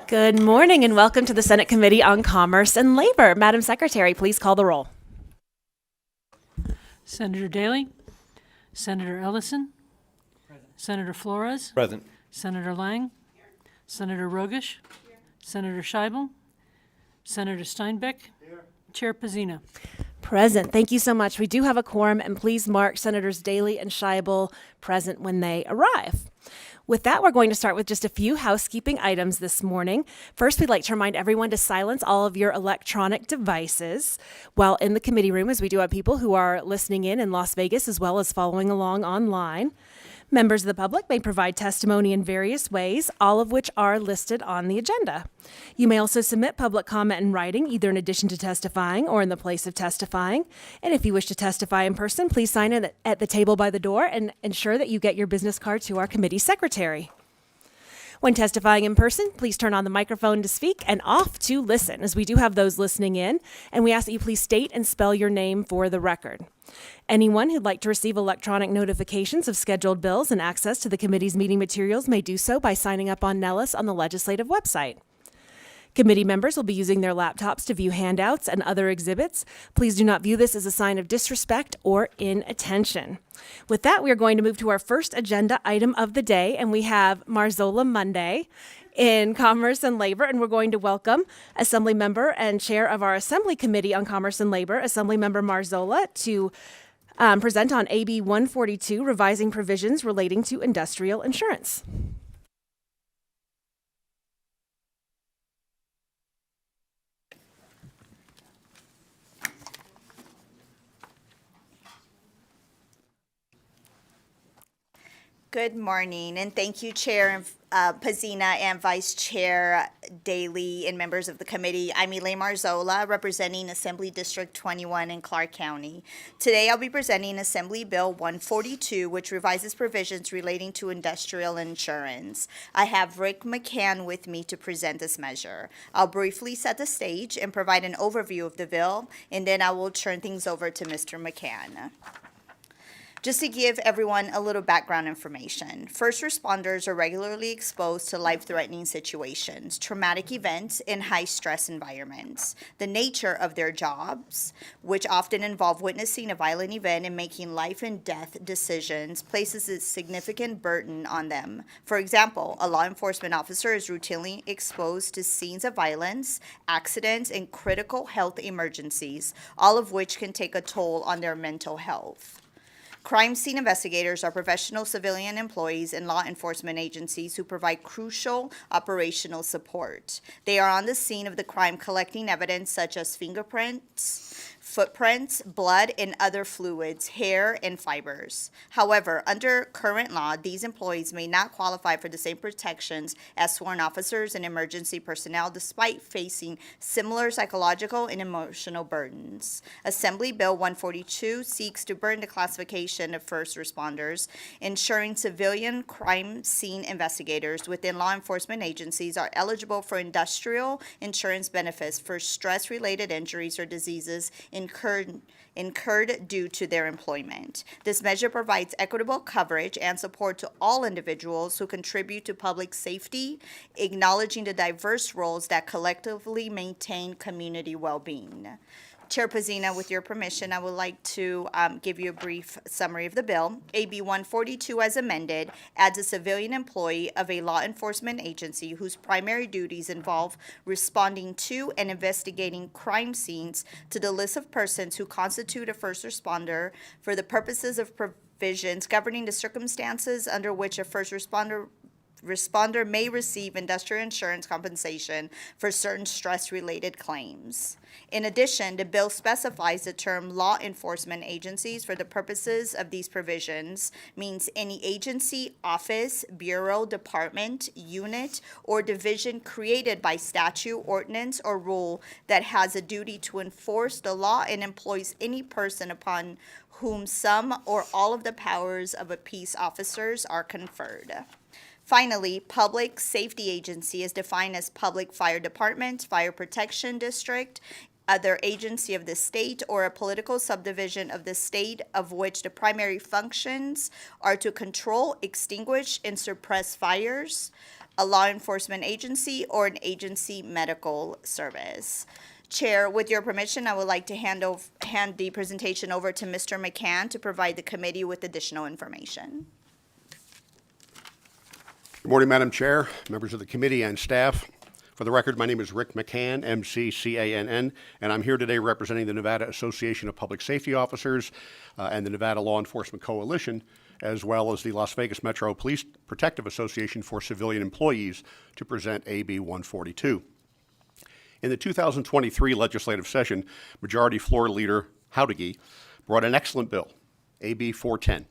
Good morning and welcome to the Senate Committee on Commerce and Labor. Madam Secretary, please call the roll. Senator Daley, Senator Ellison, Senator Flores, Present. Senator Lang, Senator Rogish, Senator Scheibel, Senator Steinbeck, Chair Pezzina. Present. Thank you so much. We do have a quorum, and please mark Senators Daley and Scheibel present when they arrive. With that, we're going to start with just a few housekeeping items this morning. First, we'd like to remind everyone to silence all of your electronic devices while in the committee room, as we do have people who are listening in Las Vegas as well as following along online. Members of the public may provide testimony in various ways, all of which are listed on the agenda. You may also submit public comment in writing, either in addition to testifying or in the place of testifying. And if you wish to testify in person, please sign in at the table by the door and ensure that you get your business card to our committee secretary. When testifying in person, please turn on the microphone to speak and off to listen, as we do have those listening in, and we ask that you please state and spell your name for the record. Anyone who'd like to receive electronic notifications of scheduled bills and access to the committee's meeting materials may do so by signing up on Nellis on the legislative website. Committee members will be using their laptops to view handouts and other exhibits. Please do not view this as a sign of disrespect or inattention. With that, we are going to move to our first agenda item of the day, and we have Marzola Monday in Commerce and Labor, and we're going to welcome Assembly Member and Chair of our Assembly Committee on Commerce and Labor, Assembly Member Marzola, to present on AB 142, revising provisions relating to industrial insurance. Good morning, and thank you, Chair Pezzina and Vice Chair Daley and members of the committee. I'm Elaine Marzola, representing Assembly District 21 in Clark County. Today, I'll be presenting Assembly Bill 142, which revises provisions relating to industrial insurance. I have Rick McCann with me to present this measure. I'll briefly set the stage and provide an overview of the bill, and then I will turn things over to Mr. McCann. Just to give everyone a little background information, first responders are regularly exposed to life-threatening situations, traumatic events, and high-stress environments. The nature of their jobs, which often involve witnessing a violent event and making life and death decisions, places a significant burden on them. For example, a law enforcement officer is routinely exposed to scenes of violence, accidents, and critical health emergencies, all of which can take a toll on their mental health. Crime scene investigators are professional civilian employees in law enforcement agencies who provide crucial operational support. They are on the scene of the crime collecting evidence such as fingerprints, footprints, blood, and other fluids, hair, and fibers. However, under current law, these employees may not qualify for the same protections as sworn officers and emergency personnel, despite facing similar psychological and emotional burdens. Assembly Bill 142 seeks to burden the classification of first responders, ensuring civilian crime scene investigators within law enforcement agencies are eligible for industrial insurance benefits for stress-related injuries or diseases incurred due to their employment. This measure provides equitable coverage and support to all individuals who contribute to public safety, acknowledging the diverse roles that collectively maintain community well-being. Chair Pezzina, with your permission, I would like to give you a brief summary of the bill. AB 142, as amended, adds a civilian employee of a law enforcement agency whose primary duties involve responding to and investigating crime scenes to the list of persons who constitute a first responder for the purposes of provisions governing the circumstances under which a first responder may receive industrial insurance compensation for certain stress-related claims. In addition, the bill specifies the term law enforcement agencies for the purposes of these provisions means any agency, office, bureau, department, unit, or division created by statute, ordinance, or rule that has a duty to enforce the law and employs any person upon whom some or all of the powers of a peace officers are conferred. Finally, public safety agency is defined as public fire department, fire protection district, other agency of the state, or a political subdivision of the state of which the primary functions are to control, extinguish, and suppress fires, a law enforcement agency, or an agency medical service. Chair, with your permission, I would like to hand the presentation over to Mr. McCann to provide the committee with additional information. Good morning, Madam Chair, members of the committee, and staff. For the record, my name is Rick McCann, M-C-C-A-N-N, and I'm here today representing the Nevada Association of Public Safety Officers and the Nevada Law Enforcement Coalition, as well as the Las Vegas Metro Police Protective Association for Civilian Employees, to present AB 142. In the 2023 legislative session, Majority Floor Leader Howdigi brought an excellent bill, AB 410,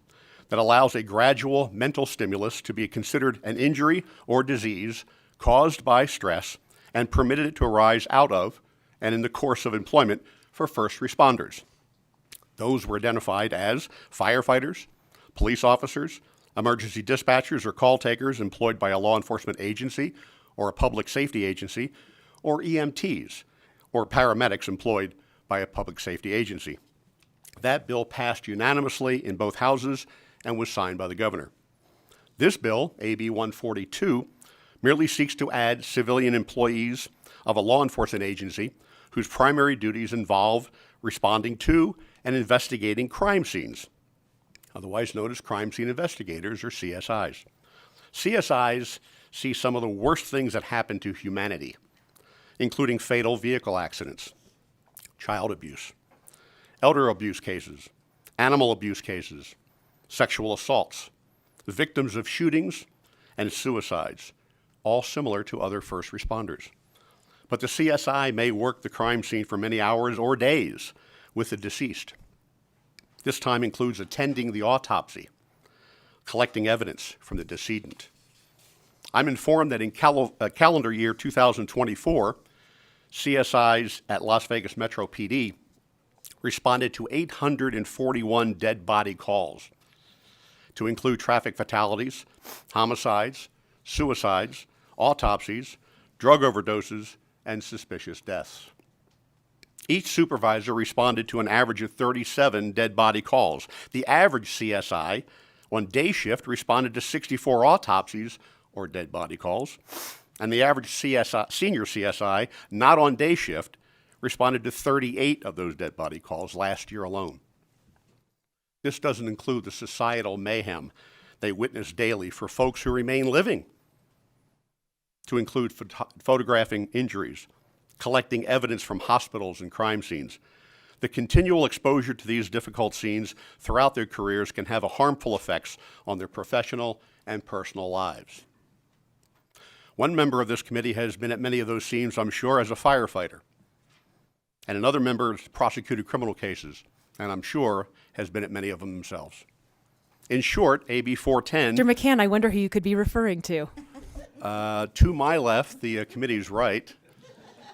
that allows a gradual mental stimulus to be considered an injury or disease caused by stress and permitted it to arise out of and in the course of employment for first responders. Those were identified as firefighters, police officers, emergency dispatchers or call takers employed by a law enforcement agency or a public safety agency, or EMTs, or paramedics employed by a public safety agency. That bill passed unanimously in both houses and was signed by the governor. This bill, AB 142, merely seeks to add civilian employees of a law enforcement agency whose primary duties involve responding to and investigating crime scenes, otherwise known as crime scene investigators, or CSIs. CSIs see some of the worst things that happen to humanity, including fatal vehicle accidents, child abuse, elder abuse cases, animal abuse cases, sexual assaults, the victims of shootings, and suicides, all similar to other first responders. But the CSI may work the crime scene for many hours or days with the deceased. This time includes attending the autopsy, collecting evidence from the decedent. I'm informed that in calendar year 2024, CSIs at Las Vegas Metro PD responded to 841 dead body calls, to include traffic fatalities, homicides, suicides, autopsies, drug overdoses, and suspicious deaths. Each supervisor responded to an average of 37 dead body calls. The average CSI on day shift responded to 64 autopsies or dead body calls, and the average senior CSI, not on day shift, responded to 38 of those dead body calls last year alone. This doesn't include the societal mayhem they witness daily for folks who remain living, to include photographing injuries, collecting evidence from hospitals and crime scenes. The continual exposure to these difficult scenes throughout their careers can have harmful effects on their professional and personal lives. One member of this committee has been at many of those scenes, I'm sure, as a firefighter. And another member has prosecuted criminal cases, and I'm sure has been at many of them themselves. In short, AB 410... Mr. McCann, I wonder who you could be referring to. To my left, the committee's right,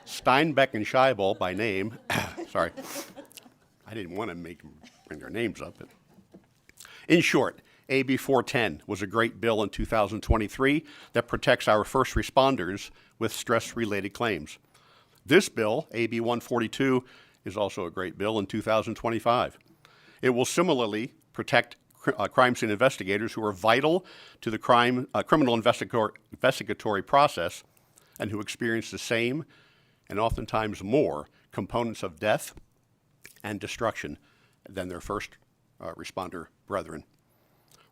Steinbeck and Scheibel by name. Sorry, I didn't want to bring their names up. But. In short, AB 410 was a great bill in 2023 that protects our first responders with stress-related claims. This bill, AB 142, is also a great bill in 2025. It will similarly protect crime scene investigators who are vital to the criminal investigatory process and who experience the same and oftentimes more components of death and destruction than their first responder brethren.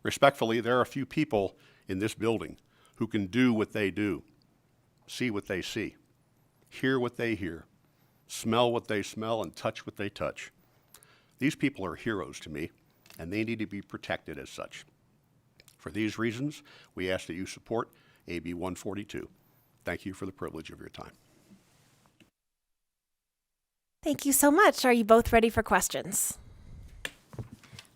Respectfully, there are a few people in this building who can do what they do, see what they see, hear what they hear, smell what they smell, and touch what they touch. These people are heroes to me, and they need to be protected as such. For these reasons, we ask that you support AB 142. Thank you for the privilege of your time. Thank you so much. Are you both ready for questions?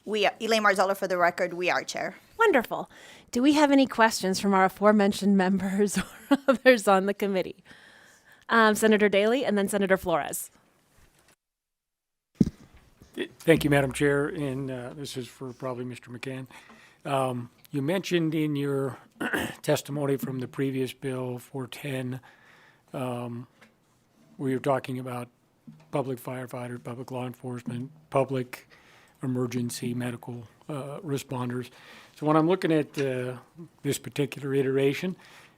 We are, Elaine Marzola for the record, we are, Chair. Wonderful. Do we have any questions from our aforementioned members or others on the committee? Senator Daley and then Senator Flores. Thank you, Madam Chair, and this is for probably Mr. McCann. You mentioned in your testimony from the previous bill, 410, where you're talking about public firefighters, public law enforcement, public emergency medical responders. So when I'm looking at this particular iteration,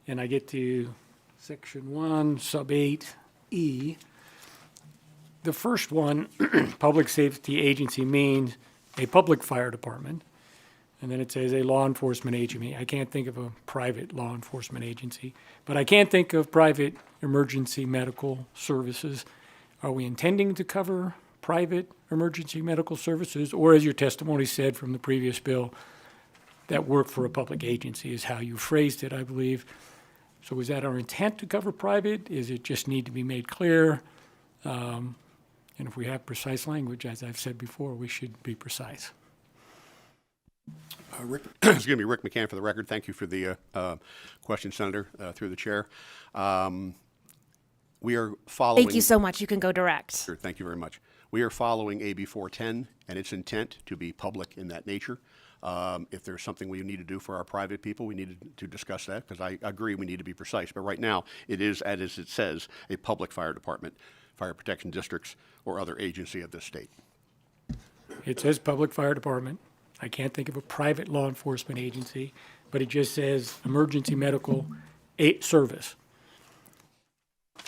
and I get to section 1, sub 8E. The first one, public safety agency means a public fire department. And then it says a law enforcement agency. I can't think of a private law enforcement agency, but I can think of private emergency medical services. Are we intending to cover private emergency medical services? Or as your testimony said from the previous bill, that work for a public agency is how you phrased it, I believe. So is that our intent to cover private? Is it just need to be made clear? And if we have precise language, as I've said before, we should be precise. Rick, excuse me, Rick McCann for the record. Thank you for the question, Senator, through the chair. We are following. Thank you so much. You can go direct. Sure, thank you very much. We are following AB 410 and its intent to be public in that nature. If there's something we need to do for our private people, we need to discuss that, because I agree we need to be precise. But right now, it is, as it says, a public fire department, fire protection districts, or other agency of this state. It says public fire department. I can't think of a private law enforcement agency, but it just says emergency medical service.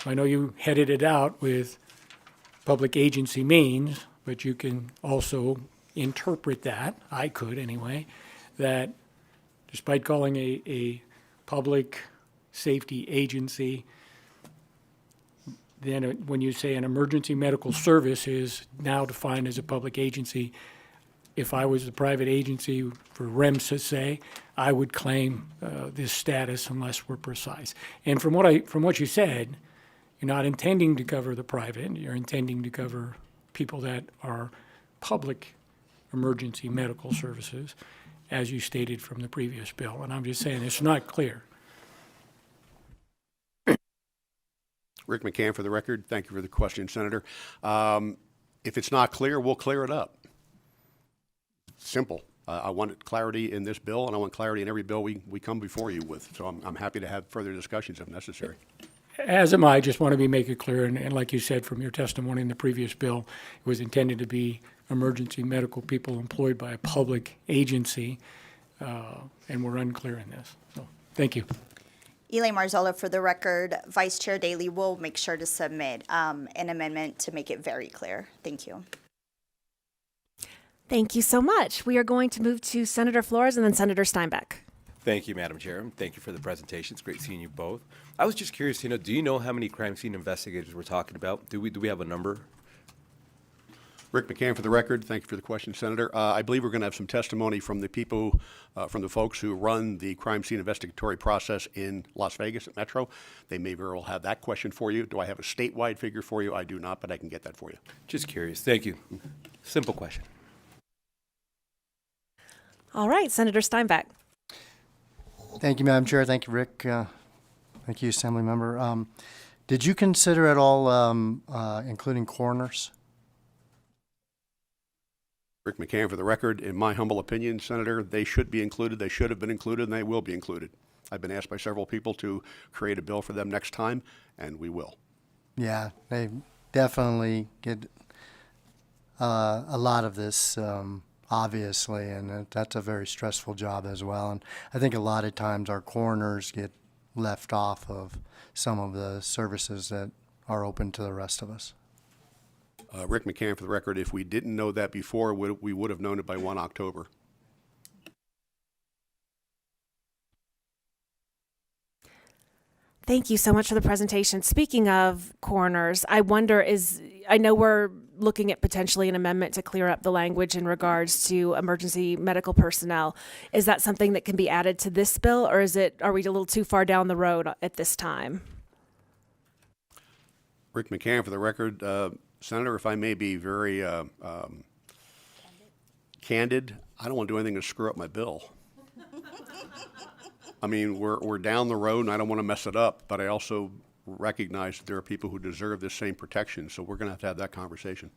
I know you headed it out with public agency means, but you can also interpret that, I could anyway, that despite calling a public safety agency, then when you say an emergency medical service is now defined as a public agency, if I was the private agency for REMS, say, I would claim this status unless we're precise. And from what you said, you're not intending to cover the private, you're intending to cover people that are public emergency medical services, as you stated from the previous bill. And I'm just saying it's not clear. Rick McCann for the record. Thank you for the question, Senator. If it's not clear, we'll clear it up. Simple. I want clarity in this bill, and I want clarity in every bill we come before you with. So I'm happy to have further discussions if necessary. As am I. Just want to make it clear, and like you said from your testimony in the previous bill, it was intended to be emergency medical people employed by a public agency, and we're unclear in this. So thank you. Elaine Marzola, for the record. Vice Chair Daley will make sure to submit an amendment to make it very clear. Thank you. Thank you so much. We are going to move to Senator Flores and then Senator Steinbeck. Thank you, Madam Chair. Thank you for the presentation. It's great seeing you both. I was just curious, do you know how many crime scene investigators we're talking about? Do we have a number? Rick McCann for the record. Thank you for the question, Senator. I believe we're going to have some testimony from the people, from the folks who run the crime scene investigatory process in Las Vegas at Metro. They may very well have that question for you. Do I have a statewide figure for you? I do not, but I can get that for you. Just curious. Thank you. Simple question. All right, Senator Steinbeck. Thank you, Madam Chair. Thank you, Rick. Thank you, Assembly Member. Did you consider at all including coroners? Rick McCann for the record. In my humble opinion, Senator, they should be included. They should have been included, and they will be included. I've been asked by several people to create a bill for them next time, and we will. Yeah, they definitely get a lot of this, obviously, and that's a very stressful job as well. And I think a lot of times our coroners get left off of some of the services that are open to the rest of us. Rick McCann for the record. If we didn't know that before, we would have known it by 1 October. Thank you so much for the presentation. Speaking of coroners, I wonder I know we're looking at potentially an amendment to clear up the language in regards to emergency medical personnel. Is that something that can be added to this bill, or are we a little too far down the road at this time? Rick McCann for the record. Senator, if I may be very candid, I don't want to do anything to screw up my bill. I mean, we're down the road, and I don't want to mess it up, but I also recognize that there are people who deserve this same protection, so we're going to have that conversation.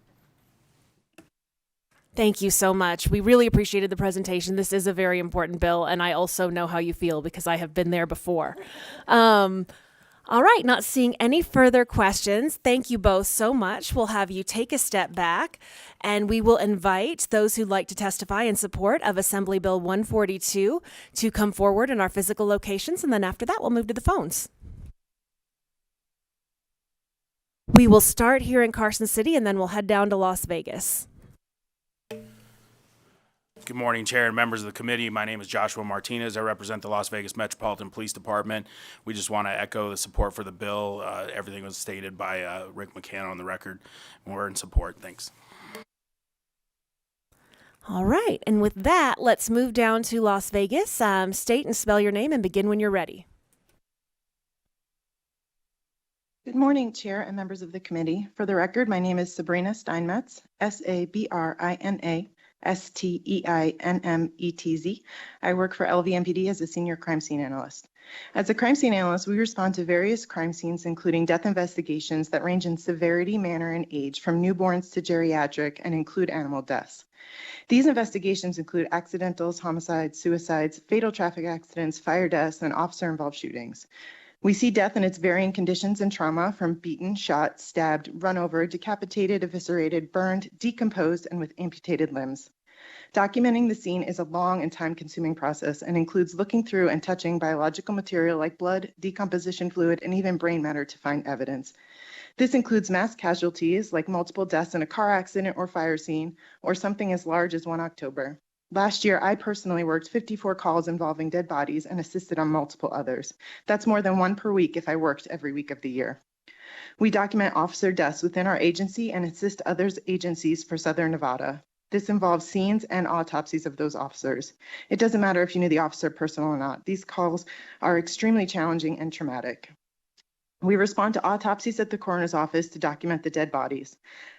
Thank you so much. We really appreciated the presentation. This is a very important bill, and I also know how you feel because I have been there before. All right, not seeing any further questions. Thank you both so much. We'll have you take a step back and we will invite those who'd like to testify in support of Assembly Bill 142 to come forward in our physical locations, and then after that, we'll move to the phones. We will start here in Carson City and then we'll head down to Las Vegas. Good morning, Chair and members of the committee. My name is Joshua Martinez. I represent the Las Vegas Metropolitan Police Department. We just want to echo the support for the bill. Everything was stated by Rick McCann on the record. We're in support. Thanks. All right, and with that, let's move down to Las Vegas. State and spell your name and begin when you're ready. Good morning, Chair and members of the committee. For the record, my name is Sabrina Steinmetz, Sabrina Steinmetz. I work for LVMPD as a senior crime scene analyst. As a crime scene analyst, we respond to various crime scenes, including death investigations that range in severity, manner, and age, from newborns to geriatric, and include animal deaths. These investigations include accidentals, homicides, suicides, fatal traffic accidents, fire deaths, and officer-involved shootings. We see death in its varying conditions and trauma, from beaten, shot, stabbed, run over, decapitated, eviscerated, burned, decomposed, and with amputated limbs. Documenting the scene is a long and time-consuming process and includes looking through and touching biological material like blood, decomposition fluid, and even brain matter to find evidence. This includes mass casualties like multiple deaths in a car accident or fire scene, or something as large as 1 October. Last year, I personally worked 54 calls involving dead bodies and assisted on multiple others. That's more than 1 per week if I worked every week of the year. We document officer deaths within our agency and assist other agencies for Southern Nevada. This involves scenes and autopsies of those officers. It doesn't matter if you knew the officer personally or not. These calls are extremely challenging and traumatic. We respond to autopsies at the coroner's office to document the dead bodies.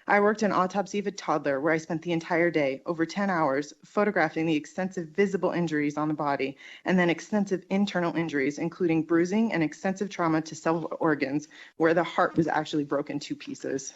I worked an autopsy of a toddler where I spent the entire day, over 10 hours, photographing the extensive visible injuries on the body and then extensive internal injuries, including bruising and extensive trauma to several organs where the heart was actually broken to pieces.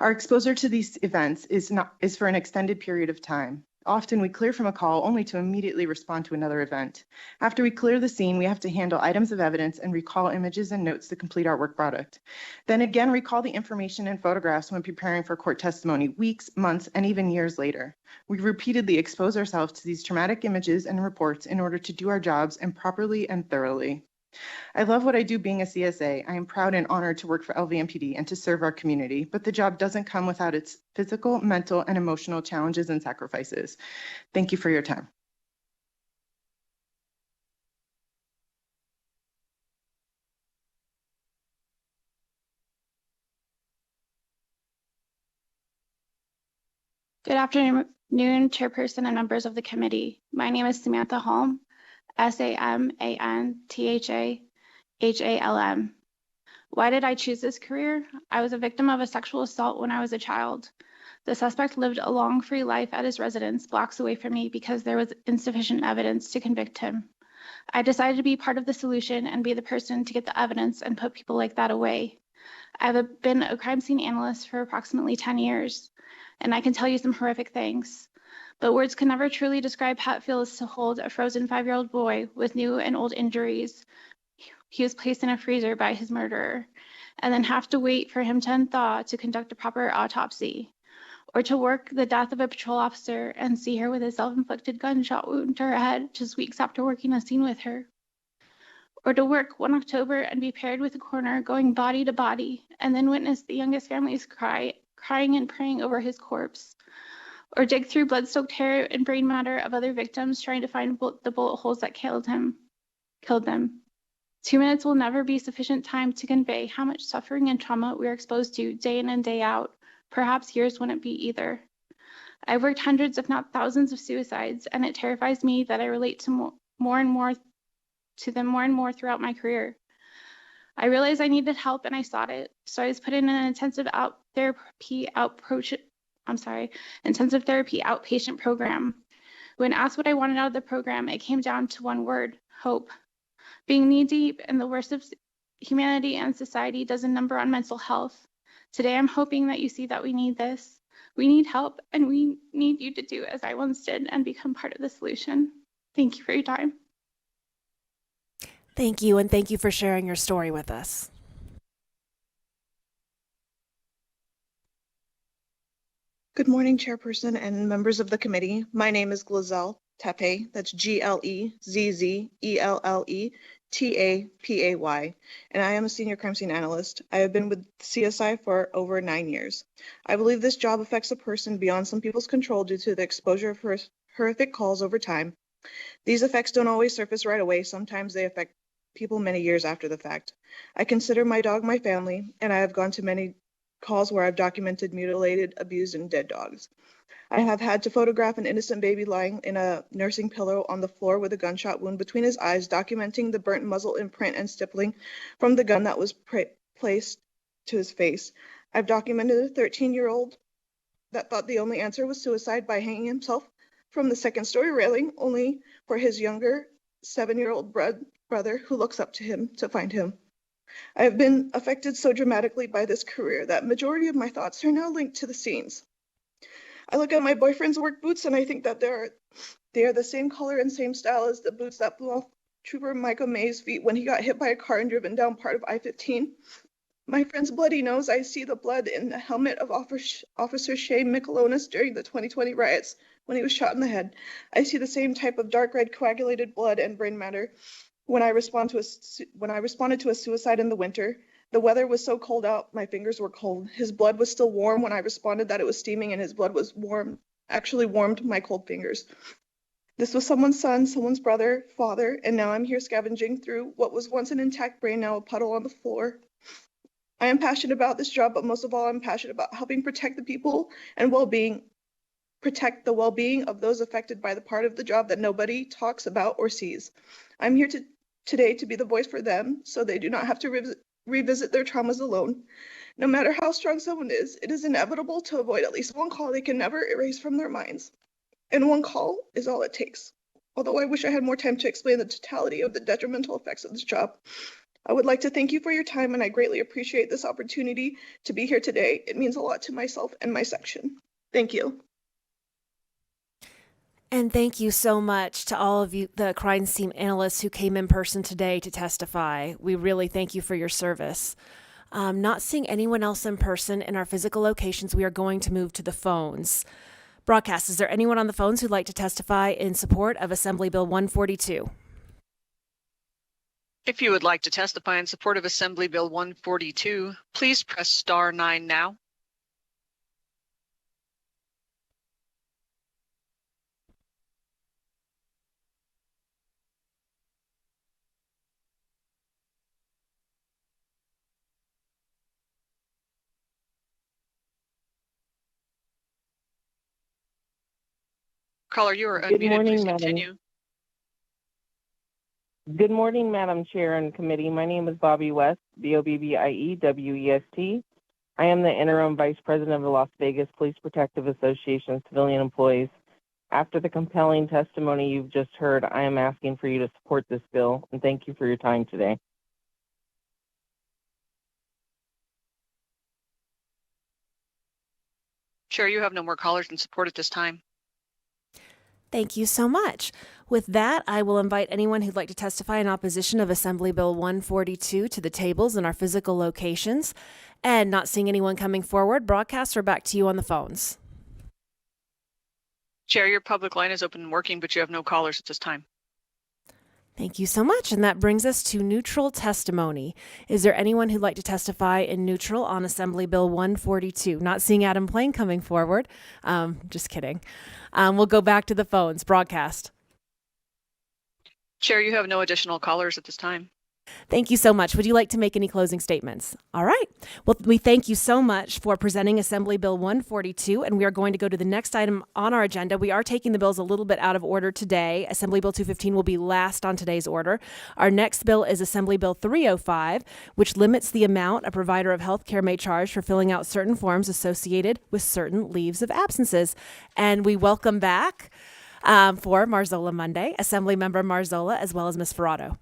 Our exposure to these events is for an extended period of time. Often we clear from a call only to immediately respond to another event. After we clear the scene, we have to handle items of evidence and recall images and notes to complete our work product. Then again, recall the information and photographs when preparing for court testimony weeks, months, and even years later. We repeatedly expose ourselves to these traumatic images and reports in order to do our jobs and properly and thoroughly. I love what I do being a CSA. I am proud and honored to work for LVMPD and to serve our community, but the job doesn't come without its physical, mental, and emotional challenges and sacrifices. Thank you for your time. Good afternoon, Chairperson and members of the committee. My name is Samantha Holm, SAMANTHAHALM. Why did I choose this career? I was a victim of a sexual assault when I was a child. The suspect lived a long, free life at his residence blocks away from me because there was insufficient evidence to convict him. I decided to be part of the solution and be the person to get the evidence and put people like that away. I've been a crime scene analyst for approximately 10 years, and I can tell you some horrific things. But words can never truly describe how it feels to hold a frozen 5-year-old boy with new and old injuries. He was placed in a freezer by his murderer, and then have to wait for him to unthaw to conduct a proper autopsy, or to work the death of a patrol officer and see her with a self-inflicted gunshot wound to her head just weeks after working a scene with her, or to work 1 October and be paired with a coroner going body to body, and then witness the youngest families crying and praying over his corpse, or dig through blood-soaked hair and brain matter of other victims trying to find the bullet holes that killed them. 2 minutes will never be sufficient time to convey how much suffering and trauma we are exposed to day in and day out. Perhaps years wouldn't be either. I've worked hundreds, if not thousands, of suicides, and it terrifies me that I relate to more and more throughout my career. I realized I needed help and I sought it, so I was put in an intensive therapy outpatient program. When asked what I wanted out of the program, it came down to one word: hope. Being knee-deep in the worst of humanity and society does a number on mental health. Today, I'm hoping that you see that we need this. We need help, and we need you to do as I once did and become part of the solution. Thank you for your time. Thank you, and thank you for sharing your story with us. Good morning, Chairperson and members of the committee. My name is Glazell Tepe. That's GLEZZELLETAPAY, and I am a senior crime scene analyst. I have been with CSI for over 9 years. I believe this job affects a person beyond some people's control due to the exposure of horrific calls over time. These effects don't always surface right away. Sometimes they affect people many years after the fact. I consider my dog my family, and I have gone to many calls where I've documented mutilated, abused, and dead dogs. I have had to photograph an innocent baby lying in a nursing pillow on the floor with a gunshot wound between his eyes, documenting the burnt muzzle imprint and stippling from the gun that was placed to his face. I've documented a 13-year-old that thought the only answer was suicide by hanging himself from the second-story railing, only for his younger 7-year-old brother who looks up to him to find him. I have been affected so dramatically by this career that majority of my thoughts are now linked to the scenes. I look at my boyfriend's work boots and I think that they are the same color and same style as the boots that blew off Trooper Michael May's feet when he got hit by a car and driven down part of I-15. My friend's bloody nose, I see the blood in the helmet of Officer Shay Michelonis during the 2020 riots when he was shot in the head. I see the same type of dark red coagulated blood and brain matter when I responded to a suicide in the winter. The weather was so cold out, my fingers were cold. His blood was still warm when I responded that it was steaming, and his blood was actually warmed my cold fingers. This was someone's son, someone's brother, father, and now I'm here scavenging through what was once an intact brain, now a puddle on the floor. I am passionate about this job, but most of all, I'm passionate about helping protect the people and protect the well-being of those affected by the part of the job that nobody talks about or sees. I'm here today to be the voice for them so they do not have to revisit their traumas alone. No matter how strong someone is, it is inevitable to avoid at least one call they can never erase from their minds. And one call is all it takes. Although I wish I had more time to explain the totality of the detrimental effects of this job. I would like to thank you for your time, and I greatly appreciate this opportunity to be here today. It means a lot to myself and my section. Thank you. And thank you so much to all of you, the crime scene analysts who came in person today to testify. We really thank you for your service. Not seeing anyone else in person in our physical locations, we are going to move to the phones. Broadcast, is there anyone on the phones who'd like to testify in support of Assembly Bill 142? If you would like to testify in support of Assembly Bill 142, please press star 9 now. Caller, you are Good unmuted. morning, Please Madam. continue. Good morning, Madam Chair and Committee. My name is Bobby West, BOBBIEWEST. I am the Interim Vice President of the Las Vegas Police Protective Association Civilian Employees. After the compelling testimony you've just heard, I am asking for you to support this bill, and thank you for your time today. Chair, you have no more callers in support at this time. Thank you so much. With that, I will invite anyone who'd like to testify in opposition of Assembly Bill 142 to the tables in our physical locations. And not seeing anyone coming forward, broadcast, we're back to you on the phones. Chair, your public line is open and working, but you have no callers at this time. Thank you so much. And that brings us to neutral testimony. Is there anyone who'd like to testify in neutral on Assembly Bill 142? Not seeing Adam Plain coming forward. Just kidding. We'll go back to the phones. Broadcast. Chair, you have no additional callers at this time. Thank you so much. Would you like to make any closing statements? All right. Well, we thank you so much for presenting Assembly Bill 142, and we are going to go to the next item on our agenda. We are taking the bills a little bit out of order today. Assembly Bill 215 will be last on today's order. Our next bill is Assembly Bill 305, which limits the amount a provider of health care may charge for filling out certain forms associated with certain leaves of absences. And we welcome back for Marzola Monday, Assembly Member Marzola, as well as Ms. Ferrado.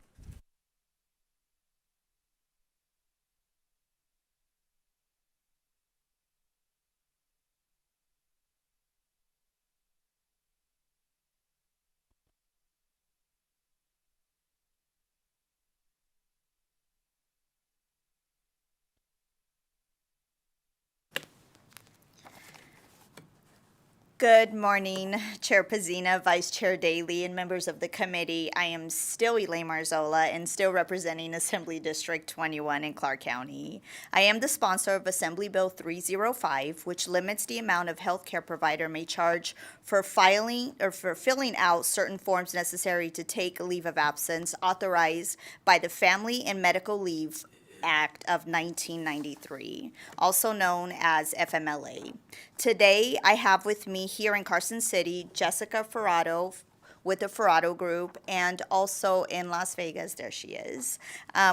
Good morning, Chair Pazina, Vice Chair Daly, and members of the committee. I am still Elaine Marzola and still representing Assembly District 21 in Clark County. I am the sponsor of Assembly Bill 305, which limits the amount of healthcare provider may charge for filing or for filling out certain forms necessary to take a leave of absence authorized by the Family and Medical Leave Act of 1993, also known as FMLA. Today, I have with me here in Carson City, Jessica Ferrado with the Ferrado Group, and also in Las Vegas, there she is.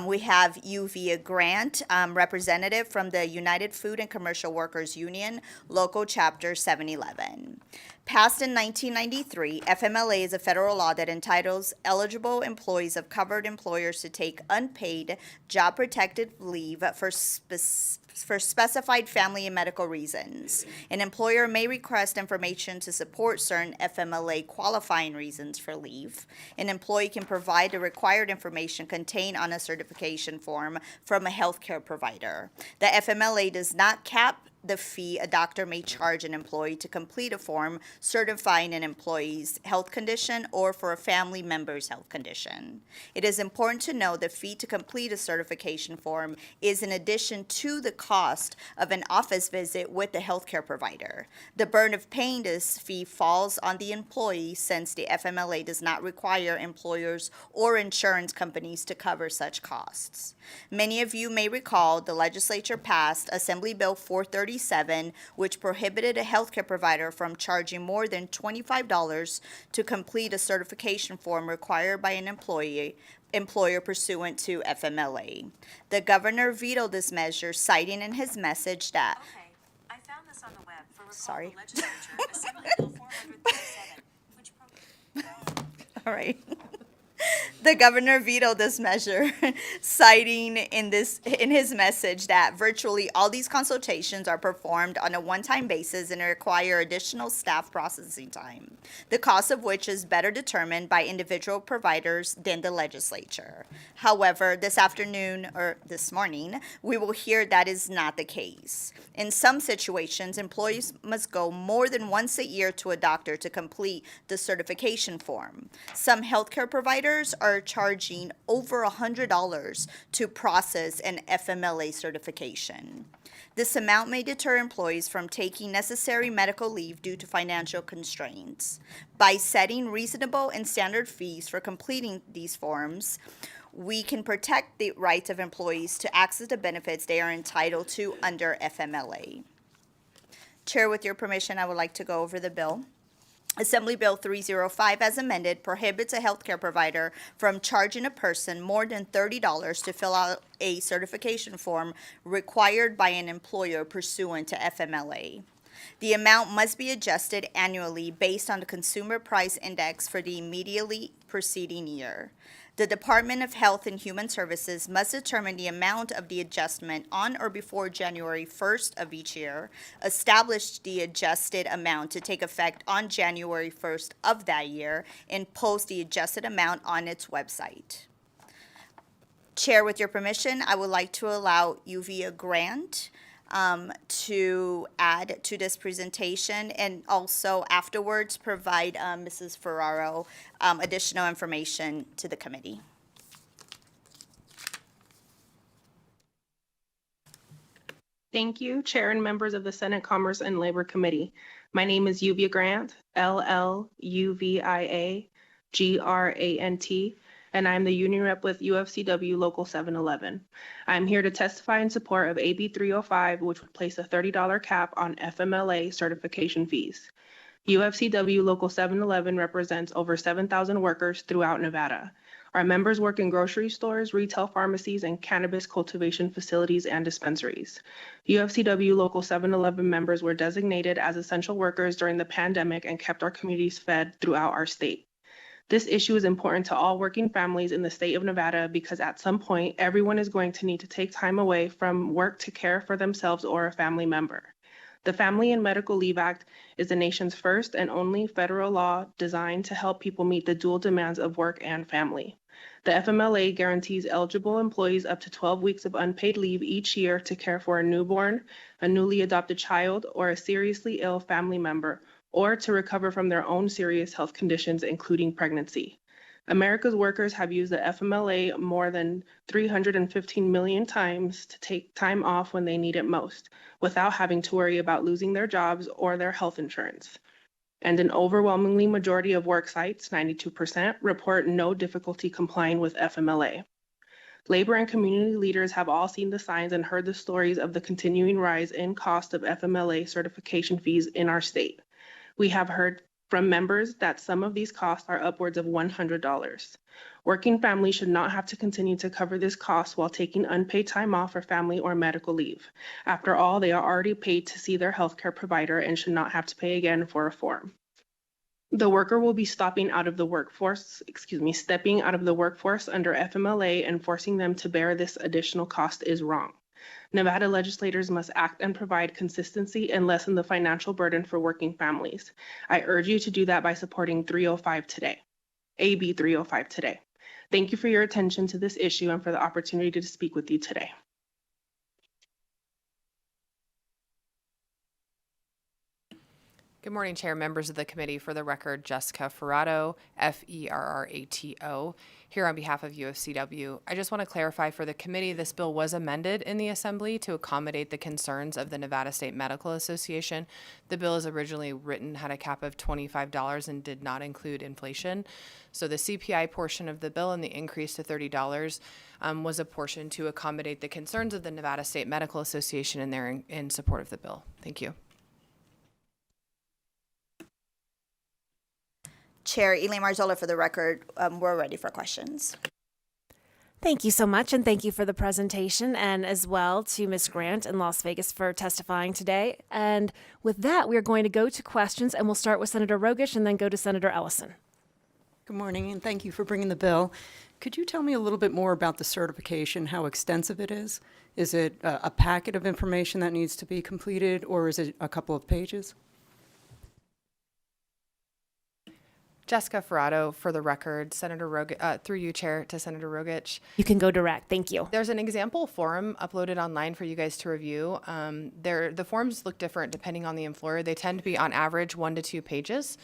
We have Uvia Grant, representative from the United Food and Commercial Workers Union, local chapter 711. Passed in 1993, FMLA is a federal law that entitles eligible employees of covered employers to take unpaid job-protected leave for specified family and medical reasons. An employer may request information to support certain FMLA qualifying reasons for leave. An employee can provide the required information contained on a certification form from a healthcare provider. The FMLA does not cap the fee a doctor may charge an employee to complete a form certifying an employee's health condition or for a family member's health condition. It is important to know the fee to complete a certification form is in addition to the cost of an office visit with the healthcare provider. The burden of paying this fee falls on the employee since the FMLA does not require employers or insurance companies to cover such costs. Many of you may recall the legislature passed Assembly Bill 437, which prohibited a healthcare provider from charging more than $25 to complete a certification form required by an employer pursuant to FMLA. The governor vetoed this measure, citing in his message that Okay, I found this on the web for recall Sorry. the legislature, Assembly Bill 437, which all right. The governor vetoed this measure, citing in his message that virtually all these consultations are performed on a one-time basis and require additional staff processing time, the cost of which is better determined by individual providers than the legislature. However, this morning, we will hear that is not the case. In some situations, employees must go more than once a year to a doctor to complete the certification form. Some healthcare providers are charging over $100 to process an FMLA certification. This amount may deter employees from taking necessary medical leave due to financial constraints. By setting reasonable and standard fees for completing these forms, we can protect the rights of employees to access the benefits they are entitled to under FMLA. Chair, with your permission, I would like to go over the bill. Assembly Bill 305, as amended, prohibits a healthcare provider from charging a person more than $30 to fill out a certification form required by an employer pursuant to FMLA. The amount must be adjusted annually based on the Consumer Price Index for the immediately preceding year. The Department of Health and Human Services must determine the amount of the adjustment on or before January 1st of each year, establish the adjusted amount to take effect on January 1st of that year, and post the adjusted amount on its website. Chair, with your permission, I would like to allow Uvia Grant to add to this presentation, and also afterwards provide Mrs. Ferraro additional information to the committee. Thank you, Chair and members of the Senate Commerce and Labor Committee. My name is Uvia Grant, LLUVIA-GRANT, and I'm the union rep with UFCW Local 711. I'm here to testify in support of AB 305, which would place a $30 cap on FMLA certification fees. UFCW Local 711 represents over 7,000 workers throughout Nevada. Our members work in grocery stores, retail pharmacies, and cannabis cultivation facilities and dispensaries. UFCW Local 711 members were designated as essential workers during the pandemic and kept our communities fed throughout our state. This issue is important to all working families in the state of Nevada because at some point, everyone is going to need to take time away from work to care for themselves or a family member. The Family and Medical Leave Act is the nation's first and only federal law designed to help people meet the dual demands of work and family. The FMLA guarantees eligible employees up to 12 weeks of unpaid leave each year to care for a newborn, a newly adopted child, or a seriously ill family member, or to recover from their own serious health conditions, including pregnancy. America's workers have used the FMLA more than 315 million times to take time off when they need it most, without having to worry about losing their jobs or their health insurance. And an overwhelmingly majority of work sites, 92%, report no difficulty complying with FMLA. Labor and community leaders have all seen the signs and heard the stories of the continuing rise in cost of FMLA certification fees in our state. We have heard from members that some of these costs are upwards of $100. Working families should not have to continue to cover this cost while taking unpaid time off for family or medical leave. After all, they are already paid to see their healthcare provider and should not have to pay again for a form. The worker will be stepping out of the workforce under FMLA, and forcing them to bear this additional cost is wrong. Nevada legislators must act and provide consistency and lessen the financial burden for working families. I urge you to do that by supporting 305 today, AB 305 today. Thank you for your attention to this issue and for the opportunity to speak with you today. Good morning, Chair, members of the committee. For the record, Jessica Ferrato, Ferrato, here on behalf of UFCW. I just want to clarify for the committee, this bill was amended in the Assembly to accommodate the concerns of the Nevada State Medical Association. The bill as originally written had a cap of $25 and did not include inflation. So the CPI portion of the bill and the increase to $30 was a portion to accommodate the concerns of the Nevada State Medical Association, and they're in support of the bill. Thank you. Chair Elaine Marzola, for the record, we're ready for questions. Thank you so much, and thank you for the presentation, and as well to Ms. Grant in Las Vegas for testifying today. And with that, we're going to go to questions, and we'll start with Senator Rogish and then go to Senator Ellison. Good morning, and thank you for bringing the bill. Could you tell me a little bit more about the certification, how extensive it is? Is it a packet of information that needs to be completed, or is it a couple of pages? Jessica Ferrato, for the record, Senator Rogic, through you, Chair, to Senator Rogic. You can go direct. Thank you. There's an example form uploaded online for you guys to review. The forms look different depending on the employer. They tend to be, on average, 1 to 2 pages,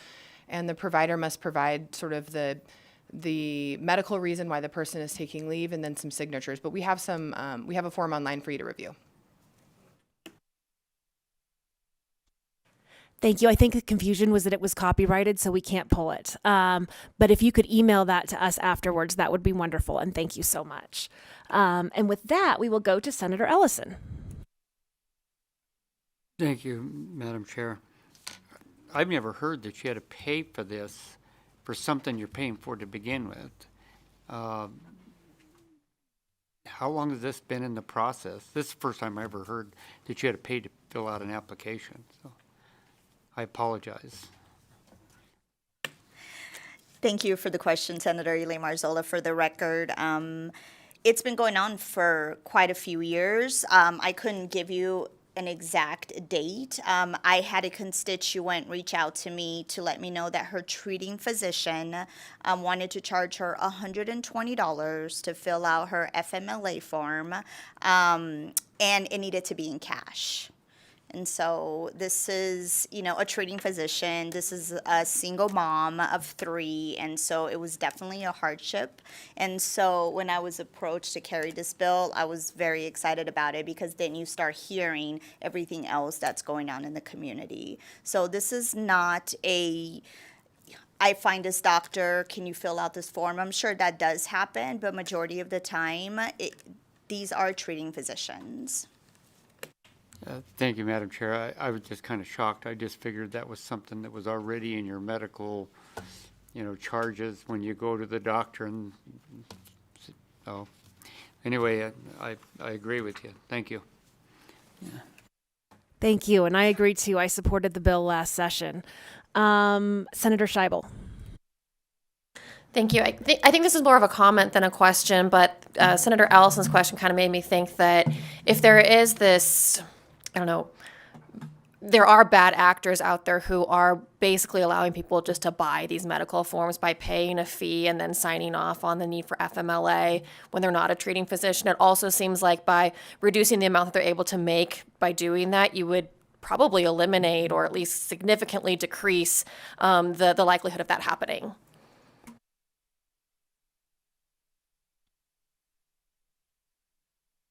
and the provider must provide sort of the medical reason why the person is taking leave and then some signatures. But we have we have a form online for you to review. Thank you. I think the confusion was that it was copyrighted, so we can't pull it. But if you could email that to us afterwards, that would be wonderful, and thank you so much. And with that, we will go to Senator Ellison. Thank you, Madam Chair. I've never heard that you had to pay for this, for something you're paying for to begin with. How long has this been in the process? This is the first time I ever heard that you had to pay to fill out an application. So I apologize. Thank you for the question, Senator Elaine Marzola. For the record, it's been going on for quite a few years. I couldn't give you an exact date. I had a constituent reach out to me to let me know that her treating physician wanted to charge her $120 to fill out her FMLA form, and it needed to be in cash. And so this is, a treating physician. This is a single mom of 3, and so it was definitely a hardship. And so when I was approached to carry this bill, I was very excited about it, because then you start hearing everything else that's going on in the community. So this is not I find this doctor, can you fill out this form? I'm sure that does happen, but majority of the time, these are treating physicians. Thank you, Madam Chair. I was just kind of shocked. I just figured that was something that was already in your medical, charges when you go to the doctor. And so, anyway, I agree with you. Thank you. Yeah. Thank you, and I agree too. I supported the bill last session. Senator Scheibel. Thank you. I think this is more of a comment than a question, but Senator Ellison's question kind of made me think that if there is this, there are bad actors out there who are basically allowing people just to buy these medical forms by paying a fee and then signing off on the need for FMLA when they're not a treating physician. It also seems like by reducing the amount that they're able to make by doing that, you would probably eliminate or at least significantly decrease the likelihood of that happening.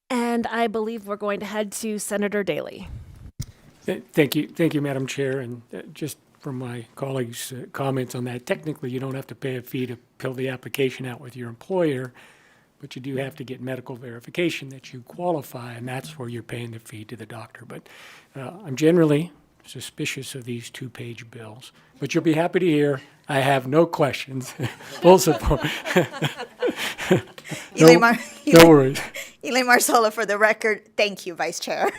And I believe we're going to head to Senator Daley. Thank you, Madam Chair. And just from my colleagues' comments on that, technically you don't have to pay a fee to fill the application out with your employer, but you do have to get medical verification that you qualify, and that's where you're paying the fee to the doctor. But I'm generally suspicious of these two-page bills, but you'll be happy to hear I have no questions. Full support. No worries. Elaine Marzola, for the record, thank you, Vice Chair.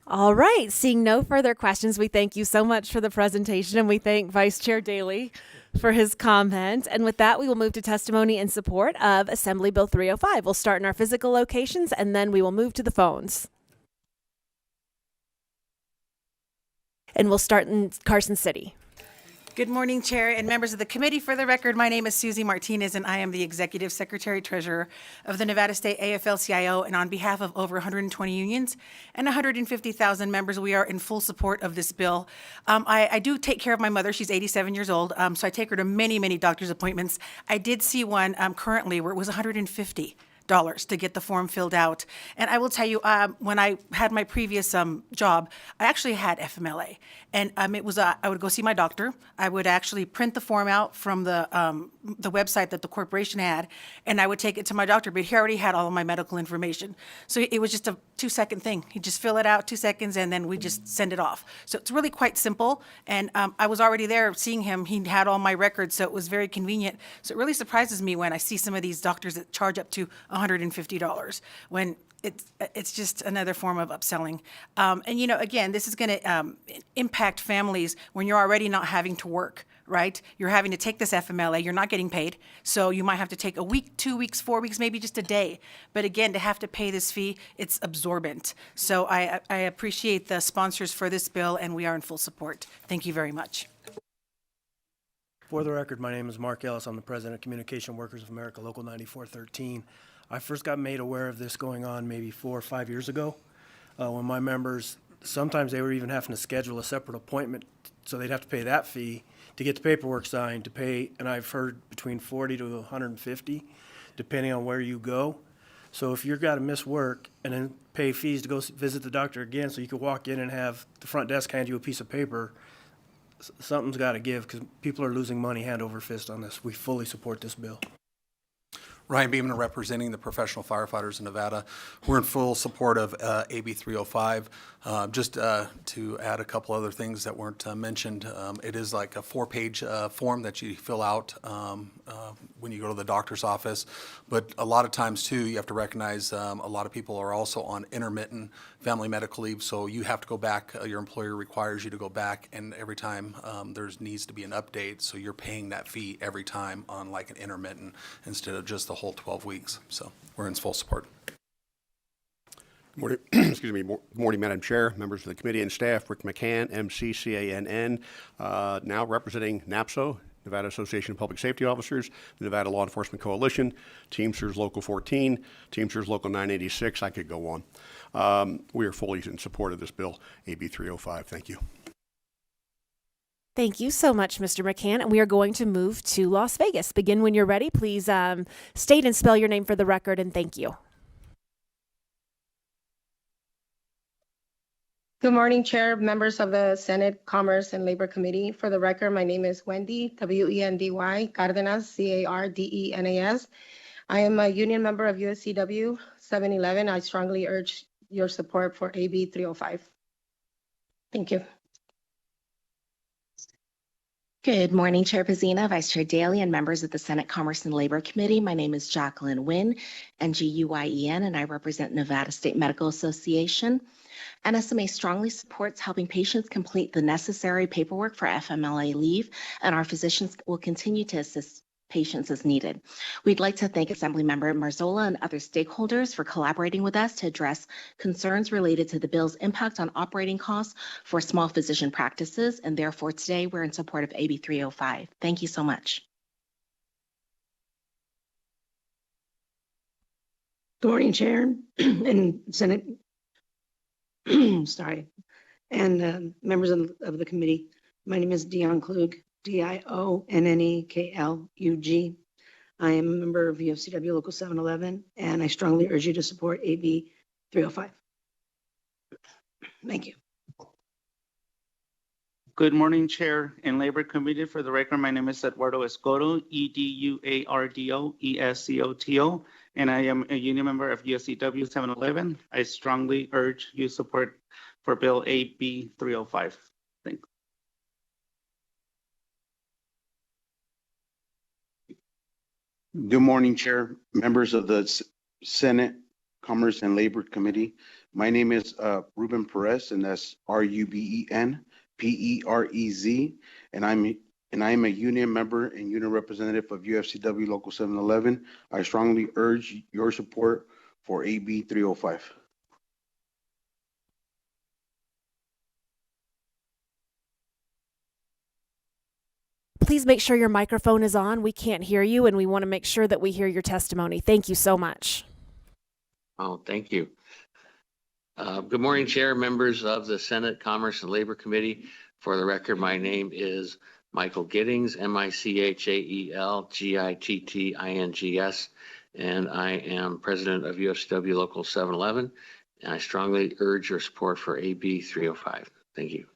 All right, seeing no further questions, we thank you so much for the presentation, and we thank Vice Chair Daley for his comment. And with that, we will move to testimony in support of Assembly Bill 305. We'll start in our physical locations, and then we will move to the phones. And we'll start in Carson City. Good morning, Chair and members of the committee. For the record, my name is Susie Martinez, and I am the Executive Secretary Treasurer of the Nevada State AFL-CIO. And on behalf of over 120 unions and 150,000 members, we are in full support of this bill. I do take care of my mother. She's 87 years old, so I take her to many, many doctor's appointments. I did see one currently where it was $150 to get the form filled out. And I will tell you, when I had my previous job, I actually had FMLA. And it was I would go see my doctor. I would actually print the form out from the website that the corporation had, and I would take it to my doctor. But he already had all of my medical information. So it was just a 2-second thing. He'd just fill it out, 2 seconds, and then we just send it off. So it's really quite simple. And I was already there seeing him. He had all my records, so it was very convenient. So it really surprises me when I see some of these doctors that charge up to $150 when it's just another form of upselling. And, you know, again, this is going to impact families when you're already not having to work, right? You're having to take this FMLA. You're not getting paid. So you might have to take a week, 2 weeks, 4 weeks, maybe just a day. But again, to have to pay this fee, it's absorbent. So I appreciate the sponsors for this bill, and we are in full support. Thank you very much. For the record, my name is Mark Ellis. I'm the president of Communication Workers of America, Local 9413. I first got made aware of this going on maybe 4 or 5 years ago when my members, sometimes they were even having to schedule a separate appointment, so they'd have to pay that fee to get the paperwork signed, to pay, and I've heard between $40 to $150, depending on where you go. So if you've got to miss work and then pay fees to go visit the doctor again so you could walk in and have the front desk hand you a piece of paper, something's got to give because people are losing money hand over fist on this. We fully support this bill. Ryan Beeman, representing the professional firefighters in Nevada. We're in full support of AB 305. Just to add a couple other things that weren't mentioned, it is like a 4-page form that you fill out when you go to the doctor's office. But a lot of times, too, you have to recognize a lot of people are also on intermittent family medical leave, so you have to go back. Your employer requires you to go back, and every time there needs to be an update, so you're paying that fee every time on like an intermittent instead of just the whole 12 weeks. So we're in full support. Morning, excuse me. Morning, Madam Chair, members of the committee and staff. Rick McCann, MCCANN, now representing NAPSO, Nevada Association of Public Safety Officers, the Nevada Law Enforcement Coalition, Teamsters Local 14, Teamsters Local 986. I could go on. We are fully in support of this bill, AB 305. Thank you. Thank you so much, Mr. McCann. And we are going to move to Las Vegas. Begin when you're ready. Please state and spell your name for the record, and thank you. Good morning, Chair, members of the Senate Commerce and Labor Committee. For the record, my name is Wendy, Wendy Cardenas, Cardenas. I am a union member of USCW 711. I strongly urge your support for AB 305. Thank you. Good morning, Chair Pazina, Vice Chair Daley, and members of the Senate Commerce and Labor Committee. My name is Jacqueline Nguyen, NGUYEN, and I represent Nevada State Medical Association. NSMA strongly supports helping patients complete the necessary paperwork for FMLA leave, and our physicians will continue to assist patients as needed. We'd like to thank Assemblymember Marzola and other stakeholders for collaborating with us to address concerns related to the bill's impact on operating costs for small physician practices, and therefore today we're in support of AB 305. Thank you so much. Good morning, Chair and Senate, sorry, and members of the committee. My name is Dion Klug, Dionneklug. I am a member of UFCW Local 711, and I strongly urge you to support AB 305. Thank you. Good morning, Chair and Labor Committee. For the record, my name is Eduardo Escoto, EDUARDO, and I am a union member of UFCW 711. I strongly urge you support for Bill AB 305. Thank you. Good morning, Chair, members of the Senate Commerce and Labor Committee. My name is Ruben Perez, and that's RUBEN PEREZ, and I'm a union member and union representative of UFCW Local 711. I strongly urge your support for AB 305. Please make sure your microphone is on. We can't hear you, and we want to make sure that we hear your testimony. Thank you so much. Oh, thank you. Good morning, Chair, members of the Senate Commerce and Labor Committee. For the record, my name is Michael Giddings, MICHAEL GITTINGS, and I am president of UFCW Local 711, and I strongly urge your support for AB 305. Thank you.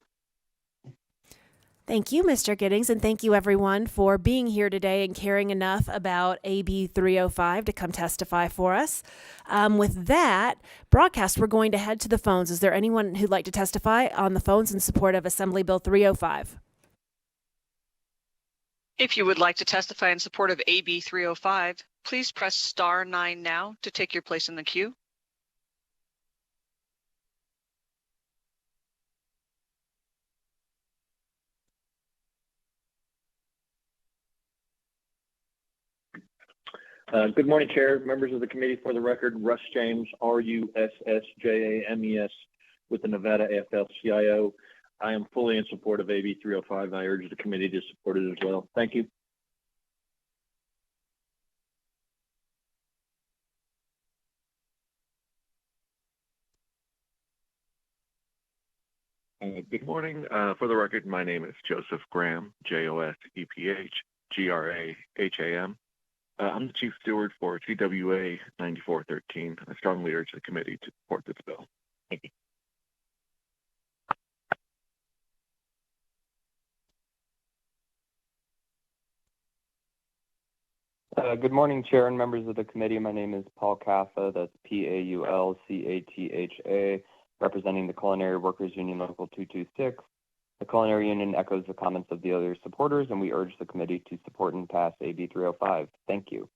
Thank you, Mr. Giddings, and thank you, everyone, for being here today and caring enough about AB 305 to come testify for us. With that broadcast, we're going to head to the phones. Is there anyone who'd like to testify on the phones in support of Assembly Bill 305? If you would like to testify in support of AB 305, please press star 9 now to take your place in the queue. Good morning, Chair, members of the committee. For the record, Russ James, RUSSJAMES, with the Nevada AFL-CIO. I am fully in support of AB 305, and I urge the committee to support it as well. Thank you. Good morning. For the record, my name is Joseph Graham, JOSEPHGRAHAM. I'm the Chief Steward for TWA 9413. I strongly urge the committee to support this bill. Thank you. Good morning, Chair and members of the committee. My name is Paul Caffa, that's PAULCATHA, representing the Culinary Workers Union Local 226. The Culinary Union echoes the comments of the other supporters, and we urge the committee to support and pass AB 305. Thank you.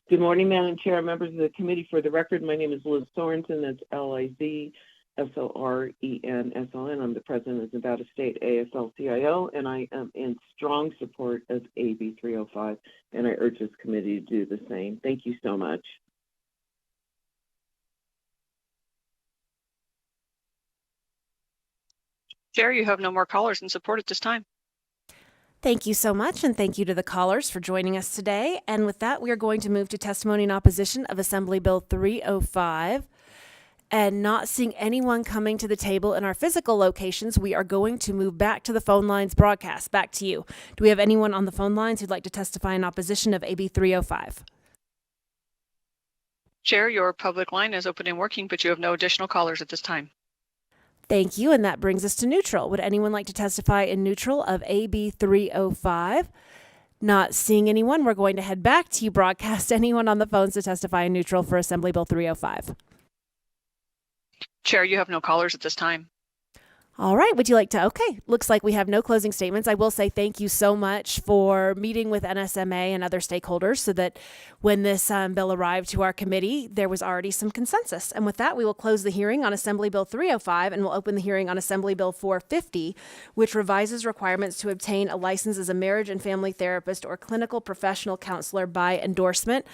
Good morning, Madam Chair, members of the committee. For the record, my name is Liz Sorensen. That's LIZSORENSON. I'm the president of Nevada State AFL-CIO, and I am in strong support of AB 305, and I urge this committee to do the same. Thank you so much. Chair, you have no more callers in support at this time. Thank you so much, and thank you to the callers for joining us today. And with that, we are going to move to testimony in opposition of Assembly Bill 305. And not seeing anyone coming to the table in our physical locations, we are going to move back to the phone lines broadcast. Back to you. Do we have anyone on the phone lines who'd like to testify in opposition of AB 305? Chair, your public line is open and working, but you have no additional callers at this time. Thank you, and that brings us to neutral. Would anyone like to testify in neutral of AB 305? Not seeing anyone, we're going to head back to you, broadcast. Anyone on the phones to testify in neutral for Assembly Bill 305? Chair, you have no callers at this time. All right. Would you like to? Okay. Looks like we have no closing statements. I will say thank you so much for meeting with NSMA and other stakeholders so that when this bill arrived to our committee, there was already some consensus. And with that, we will close the hearing on Assembly Bill 305 and we'll open the hearing on Assembly Bill 450, which revises requirements to obtain a license as a marriage and family therapist or clinical professional counselor by endorsement.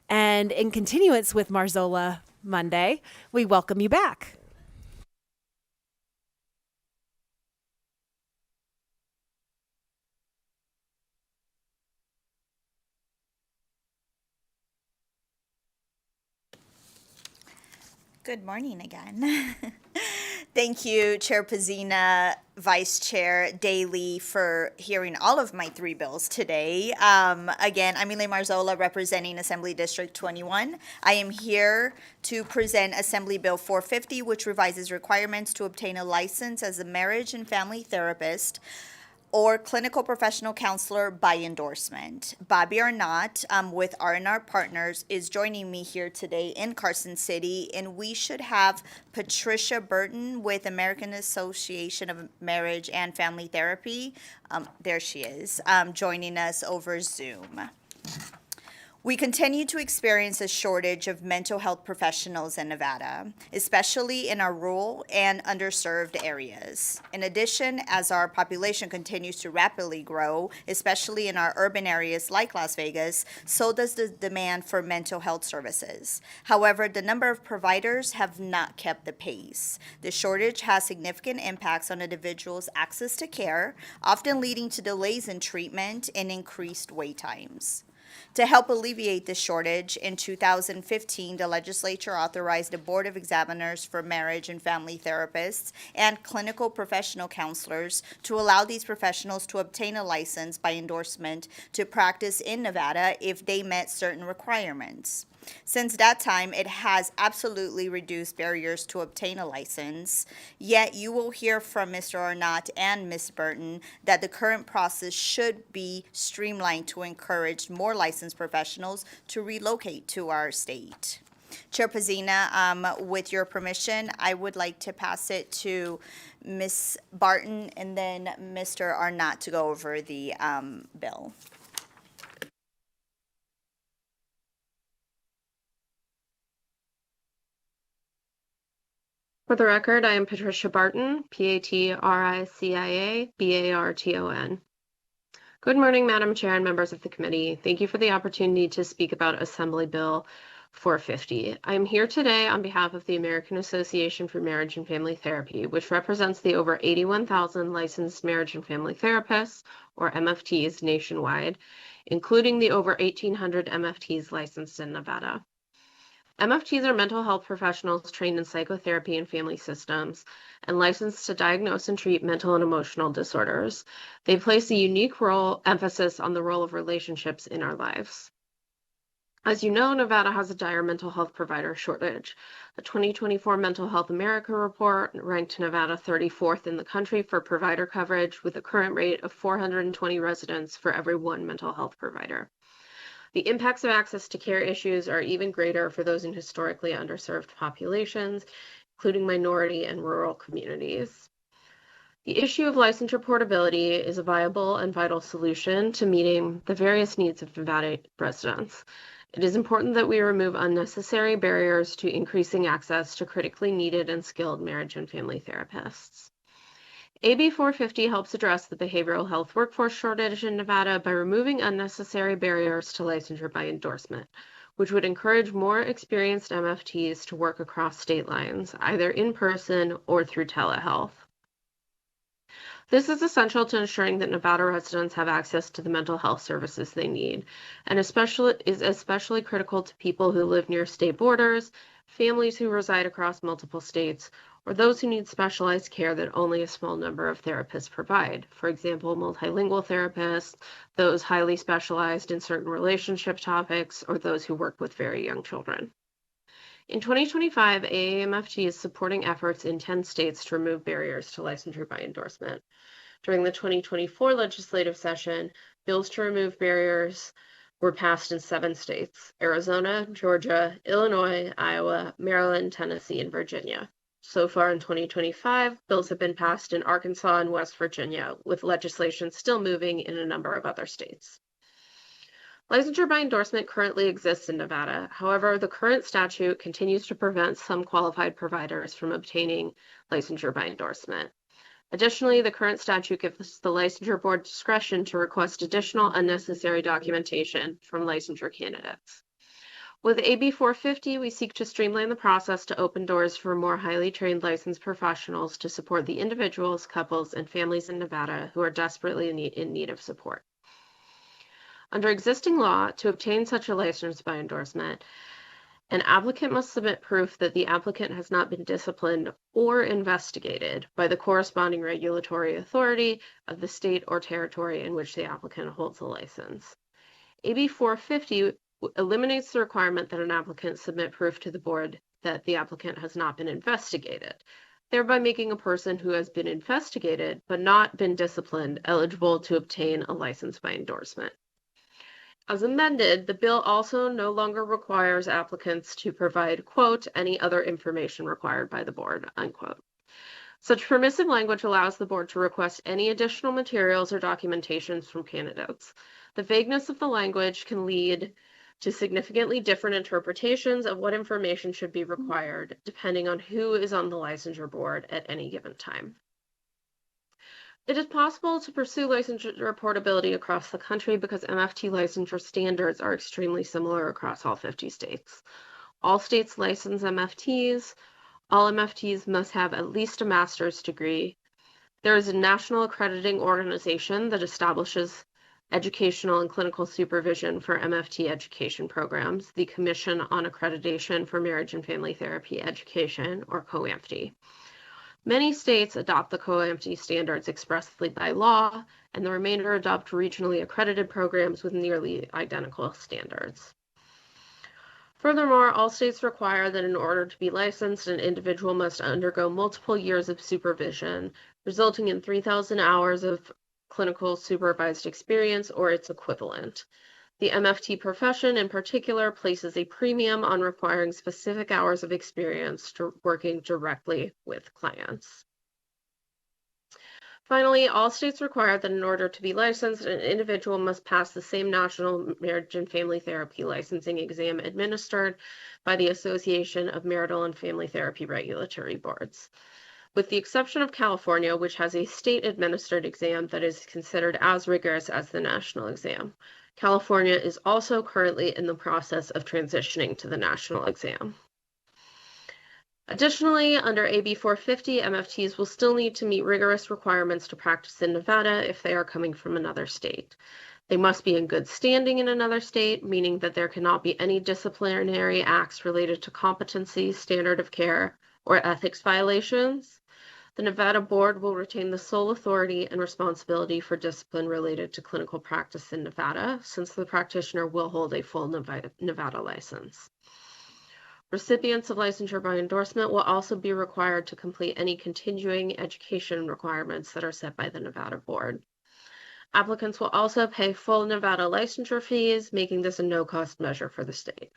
And in continuance with Marzola Monday, we welcome you back. Good morning again. Thank you, Chair Pazina, Vice Chair Daly, for hearing all of my three bills today. Again, I'm Elaine Marzola, representing Assembly District 21. I am here to present Assembly Bill 450, which revises requirements to obtain a license as a marriage and family therapist or clinical professional counselor by endorsement. Bobby Arnott with R&R Partners is joining me here today in Carson City, and we should have Patricia Burton with American Association of Marriage and Family Therapy. There she is, joining us over Zoom. We continue to experience a shortage of mental health professionals in Nevada, especially in our rural and underserved areas. In addition, as our population continues to rapidly grow, especially in our urban areas like Las Vegas, so does the demand for mental health services. However, the number of providers have not kept the pace. The shortage has significant impacts on individuals' access to care, often leading to delays in treatment and increased wait times. To help alleviate this shortage, in 2015, the legislature authorized a board of examiners for marriage and family therapists and clinical professional counselors to allow these professionals to obtain a license by endorsement to practice in Nevada if they met certain requirements. Since that time, it has absolutely reduced barriers to obtain a license, yet you will hear from Mr. Arnott and Ms. Burton that the current process should be streamlined to encourage more licensed professionals to relocate to our state. Chair Pazina, with your permission, I would like to pass it to Ms. Barton and then Mr. Arnott to go over the bill. For the record, I am Patricia Barton, Patricia Barton. Good morning, Madam Chair and members of the committee. Thank you for the opportunity to speak about Assembly Bill 450. I am here today on behalf of the American Association for Marriage and Family Therapy, which represents the over 81,000 licensed marriage and family therapists, or MFTs, nationwide, including the over 1,800 MFTs licensed in Nevada. MFTs are mental health professionals trained in psychotherapy and family systems and licensed to diagnose and treat mental and emotional disorders. They place a unique emphasis on the role of relationships in our lives. As you know, Nevada has a dire mental health provider shortage. The 2024 Mental Health America report ranked Nevada 34th in the country for provider coverage, with a current rate of 420 residents for every one mental health provider. The impacts of access to care issues are even greater for those in historically underserved populations, including minority and rural communities. The issue of licensure portability is a viable and vital solution to meeting the various needs of Nevada residents. It is important that we remove unnecessary barriers to increasing access to critically needed and skilled marriage and family therapists. AB 450 helps address the behavioral health workforce shortage in Nevada by removing unnecessary barriers to licensure by endorsement, which would encourage more experienced MFTs to work across state lines, either in person or through telehealth. This is essential to ensuring that Nevada residents have access to the mental health services they need, and is especially critical to people who live near state borders, families who reside across multiple states, or those who need specialized care that only a small number of therapists provide. For example, multilingual therapists, those highly specialized in certain relationship topics, or those who work with very young children. In 2025, AAMFT is supporting efforts in 10 states to remove barriers to licensure by endorsement. During the 2024 legislative session, bills to remove barriers were passed in 7 states: Arizona, Georgia, Illinois, Iowa, Maryland, Tennessee, and Virginia. So far in 2025, bills have been passed in Arkansas and West Virginia, with legislation still moving in a number of other states. Licensure by endorsement currently exists in Nevada. However, the current statute continues to prevent some qualified providers from obtaining licensure by endorsement. Additionally, the current statute gives the licensure board discretion to request additional unnecessary documentation from licensure candidates. With AB 450, we seek to streamline the process to open doors for more highly trained licensed professionals to support the individuals, couples, and families in Nevada who are desperately in need of support. Under existing law, to obtain such a license by endorsement, An applicant must submit proof that the applicant has not been disciplined or investigated by the corresponding regulatory authority of the state or territory in which the applicant holds a license. AB 450 eliminates the requirement that an applicant submit proof to the board that the applicant has not been investigated, thereby making a person who has been investigated but not been disciplined eligible to obtain a license by endorsement. As amended, the bill also no longer requires applicants to provide, quote, any other information required by the board, unquote. Such permissive language allows the board to request any additional materials or documentations from candidates. The vagueness of the language can lead to significantly different interpretations of what information should be required, depending on who is on the licensure board at any given time. It is possible to pursue licensure portability across the country because MFT licensure standards are extremely similar across all 50 states. All states license MFTs. All MFTs must have at least a master's degree. There is a national accrediting organization that establishes educational and clinical supervision for MFT education programs, the Commission on Accreditation for Marriage and Family Therapy Education, or COAMFT. Many states adopt the COAMFT standards expressly by law, and the remainder adopt regionally accredited programs with nearly identical standards. Furthermore, all states require that in order to be licensed, an individual must undergo multiple years of supervision, resulting in 3,000 hours of clinical supervised experience or its equivalent. The MFT profession in particular places a premium on requiring specific hours of experience to working directly with clients. Finally, all states require that in order to be licensed, an individual must pass the same national marriage and family therapy licensing exam administered by the Association of Marital and Family Therapy Regulatory Boards. With the exception of California, which has a state-administered exam that is considered as rigorous as the national exam. California is also currently in the process of transitioning to the national exam. Additionally, under AB 450, MFTs will still need to meet rigorous requirements to practice in Nevada if they are coming from another state. They must be in good standing in another state, meaning that there cannot be any disciplinary acts related to competency, standard of care, or ethics violations. The Nevada board will retain the sole authority and responsibility for discipline related to clinical practice in Nevada, since the practitioner will hold a full Nevada license. Recipients of licensure by endorsement will also be required to complete any continuing education requirements that are set by the Nevada board. Applicants will also pay full Nevada licensure fees, making this a no-cost measure for the state.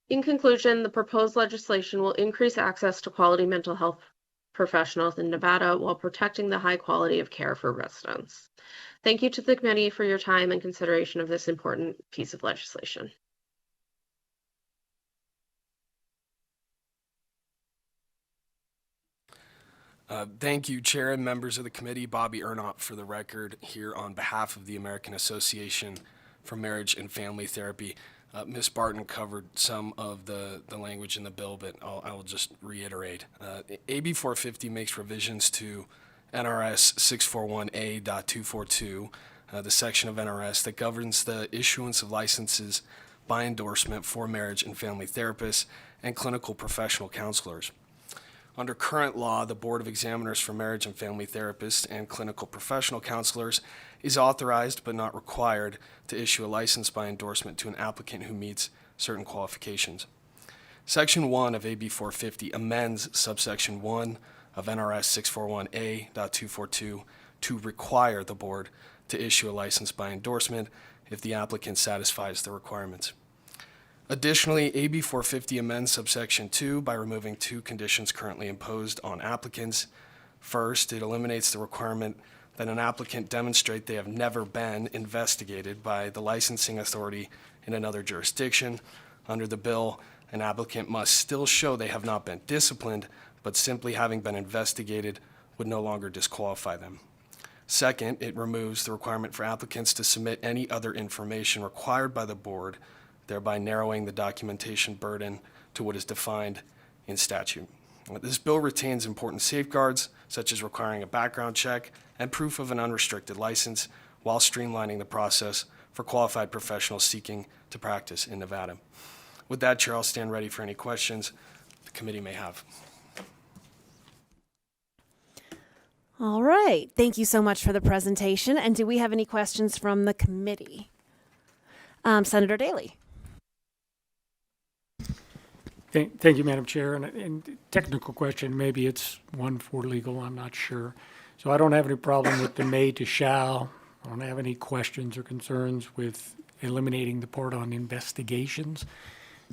In conclusion, the proposed legislation will increase access to quality mental health professionals in Nevada while protecting the high quality of care for residents. Thank you to the committee for your time and consideration of this important piece of legislation. Thank you, Chair and members of the committee. Bobby Ernop for the record here on behalf of the American Association for Marriage and Family Therapy. Ms. Barton covered some of the language in the bill, but I will just reiterate. AB 450 makes revisions to NRS 641A.242, the section of NRS that governs the issuance of licenses by endorsement for marriage and family therapists and clinical professional counselors. Under current law, the Board of Examiners for Marriage and Family Therapists and Clinical Professional Counselors is authorized but not required to issue a license by endorsement to an applicant who meets certain qualifications. Section 1 of AB 450 amends subsection 1 of NRS 641A.242 to require the board to issue a license by endorsement if the applicant satisfies the requirements. Additionally, AB 450 amends subsection 2 by removing two conditions currently imposed on applicants. First, it eliminates the requirement that an applicant demonstrate they have never been investigated by the licensing authority in another jurisdiction. Under the bill, an applicant must still show they have not been disciplined, but simply having been investigated would no longer disqualify them. Second, it removes the requirement for applicants to submit any other information required by the board, thereby narrowing the documentation burden to what is defined in statute. This bill retains important safeguards, such as requiring a background check and proof of an unrestricted license, while streamlining the process for qualified professionals seeking to practice in Nevada. With that, Chair, I'll stand ready for any questions the committee may have. All right. Thank you so much for the presentation. And do we have any questions from the committee? Senator Daly. Thank you, Madam Chair. And technical question, maybe it's one for legal, I'm not sure. So I don't have any problem with the may to shall. I don't have any questions or concerns with eliminating the part on investigations.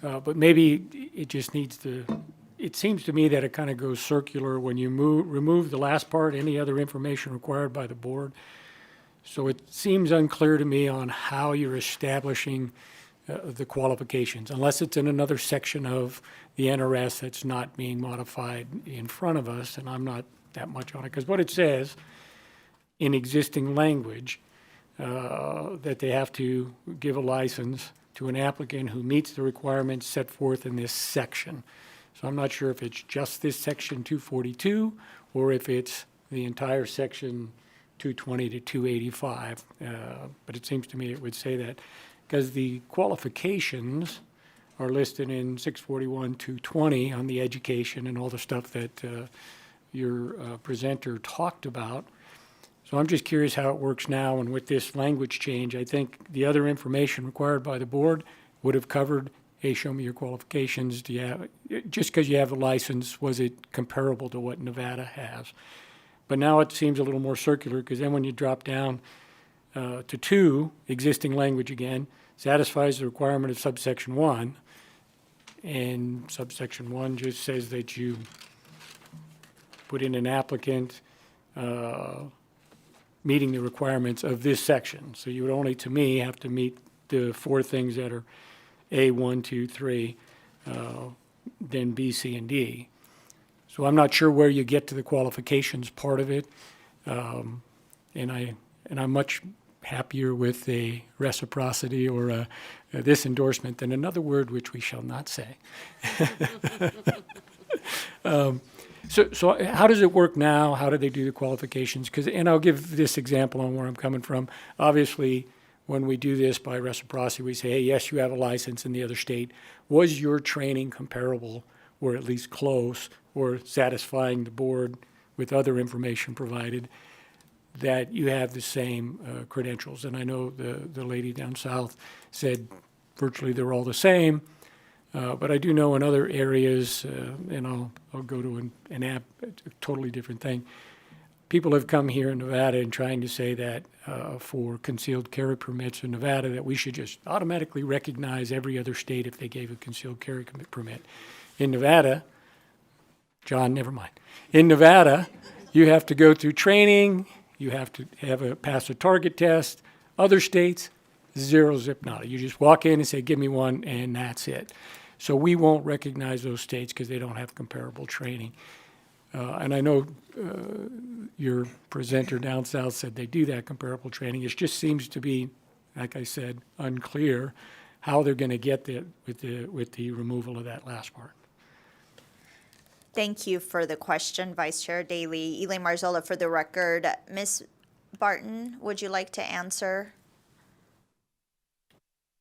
But maybe it just needs to, it seems to me that it kind of goes circular when you remove the last part, any other information required by the board. So it seems unclear to me on how you're establishing the qualifications, unless it's in another section of the NRS that's not being modified in front of us, and I'm not that much on it. Because what it says in existing language, that they have to give a license to an applicant who meets the requirements set forth in this section. So I'm not sure if it's just this section 242 or if it's the entire section 220 to 285. But it seems to me it would say that because the qualifications are listed in 641 220 on the education and all the stuff that your presenter talked about. So I'm just curious how it works now, and with this language change, I think the other information required by the board would have covered, hey, show me your qualifications. Do you have, just because you have a license, was it comparable to what Nevada has? But now it seems a little more circular, because then when you drop down to 2, existing language again, satisfies the requirement of subsection 1, and subsection 1 just says that you put in an applicant meeting the requirements of this section. So you would only, to me, have to meet the 4 things that are A, 1, 2, 3, then B, C, and D. So I'm not sure where you get to the qualifications part of it. And I'm much happier with a reciprocity or this endorsement than another word which we shall not say. So how does it work now? How do they do the qualifications? And I'll give this example on where I'm coming from. Obviously, when we do this by reciprocity, we say, hey, yes, you have a license in the other state. Was your training comparable or at least close or satisfying the board with other information provided that you have the same credentials? And I know the lady down south said virtually they're all the same. But I do know in other areas, and I'll go to an app, a totally different thing. People have come here in Nevada and trying to say that for concealed carry permits in Nevada that we should just automatically recognize every other state if they gave a concealed carry permit. In Nevada, John, never mind. In Nevada, you have to go through training. You have to pass a target test. Other states, zero zip nada. You just walk in and say, give me one, and that's it. So we won't recognize those states because they don't have comparable training. And I know your presenter down south said they do that comparable training. It just seems to be, like I said, unclear how they're going to get that with the removal of that last part. Thank you for the question, Vice Chair Daly. Elaine Marzola, for the record. Ms. Barton, would you like to answer?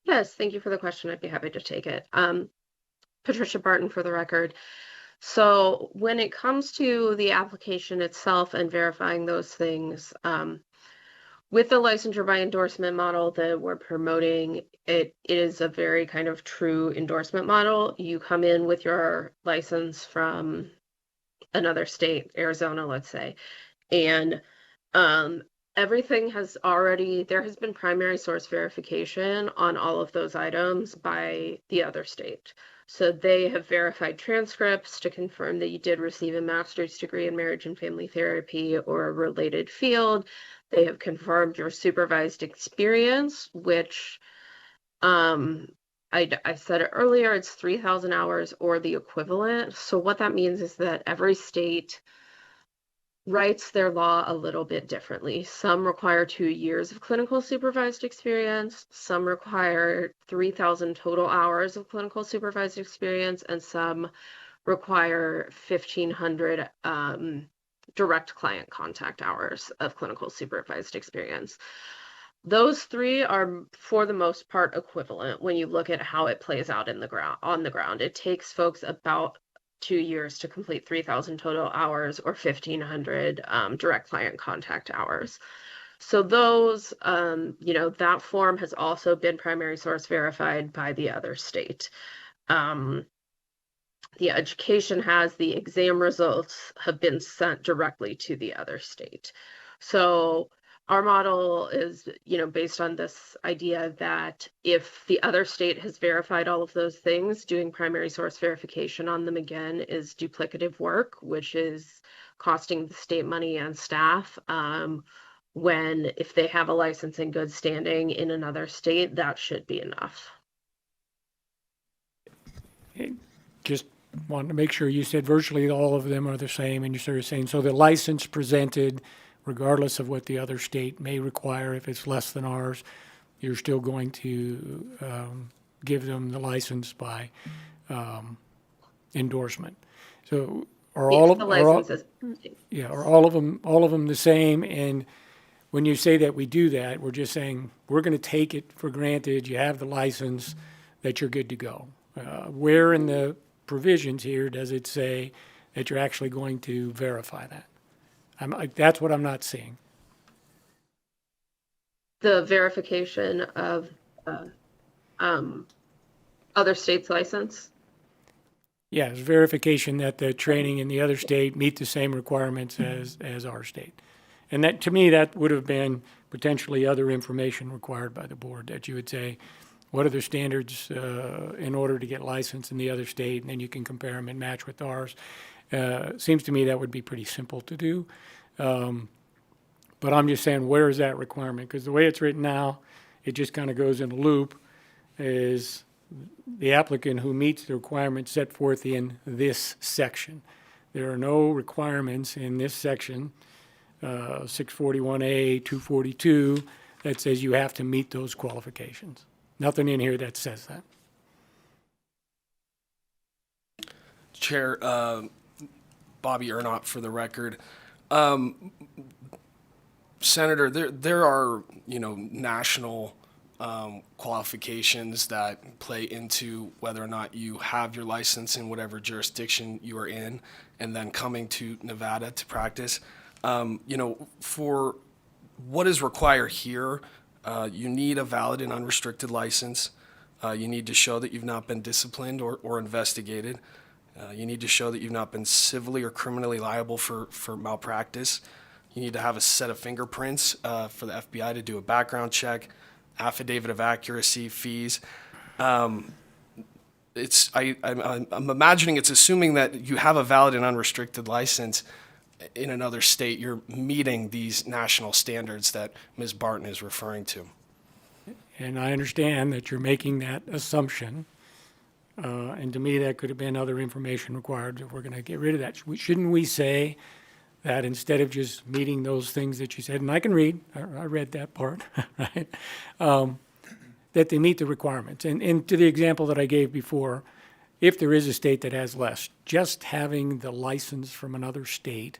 Yes, thank you for the question. I'd be happy to take it. Patricia Barton for the record. So when it comes to the application itself and verifying those things, with the licensure by endorsement model that we're promoting, it is a very kind of true endorsement model. You come in with your license from another state, Arizona, let's say, and everything has already, there has been primary source verification on all of those items by the other state. So they have verified transcripts to confirm that you did receive a master's degree in marriage and family therapy or a related field. They have confirmed your supervised experience, which I said it earlier, it's 3,000 hours or the equivalent. So what that means is that every state writes their law a little bit differently. Some require 2 years of clinical supervised experience. Some require 3,000 total hours of clinical supervised experience, and some require 1,500 direct client contact hours of clinical supervised experience. Those three are, for the most part, equivalent when you look at how it plays out in the ground. On the ground, it takes folks about 2 years to complete 3,000 total hours or 1,500 direct client contact hours. So those, that form has also been primary source verified by the other state. The education has, the exam results have been sent directly to the other state. So our model is, based on this idea that if the other state has verified all of those things, doing primary source verification on them again is duplicative work, which is costing the state money and staff. If they have a license in good standing in another state, that should be enough. Just wanted to make sure you said virtually all of them are the same, and you're sort of saying, so the license presented, regardless of what the other state may require, if it's less than ours, you're still going to give them the license by endorsement. So are all of them the same? And when you say that we do that, we're just saying we're going to take it for granted. You have the license, that you're good to go. Where in the provisions here does it say that you're actually going to verify that? That's what I'm not seeing. The verification of other states' license? Yes, verification that the training in the other state meet the same requirements as our state. And that, to me, that would have been potentially other information required by the board, that you would say, what are the standards in order to get licensed in the other state, and then you can compare them and match with ours. Seems to me that would be pretty simple to do. But I'm just saying, where is that requirement? Because the way it's written now, it just kind of goes in a loop, is the applicant who meets the requirements set forth in this section. There are no requirements in this section, 641A, 242, that says you have to meet those qualifications. Nothing in here that says that. Chair, Bobby Ernott for the record. Senator, there are, national qualifications that play into whether or not you have your license in whatever jurisdiction you are in, and then coming to Nevada to practice. For what is required here, you need a valid and unrestricted license. You need to show that you've not been disciplined or investigated. You need to show that you've not been civilly or criminally liable for malpractice. You need to have a set of fingerprints for the FBI to do a background check, affidavit of accuracy, fees. I'm imagining it's assuming that you have a valid and unrestricted license in another state. You're meeting these national standards that Ms. Barton is referring to. And I understand that you're making that assumption. And to me, that could have been other information required if we're going to get rid of that. Shouldn't we say that instead of just meeting those things that you said, and I can read, I read that part, right? That they meet the requirements. And to the example that I gave before, if there is a state that has less, just having the license from another state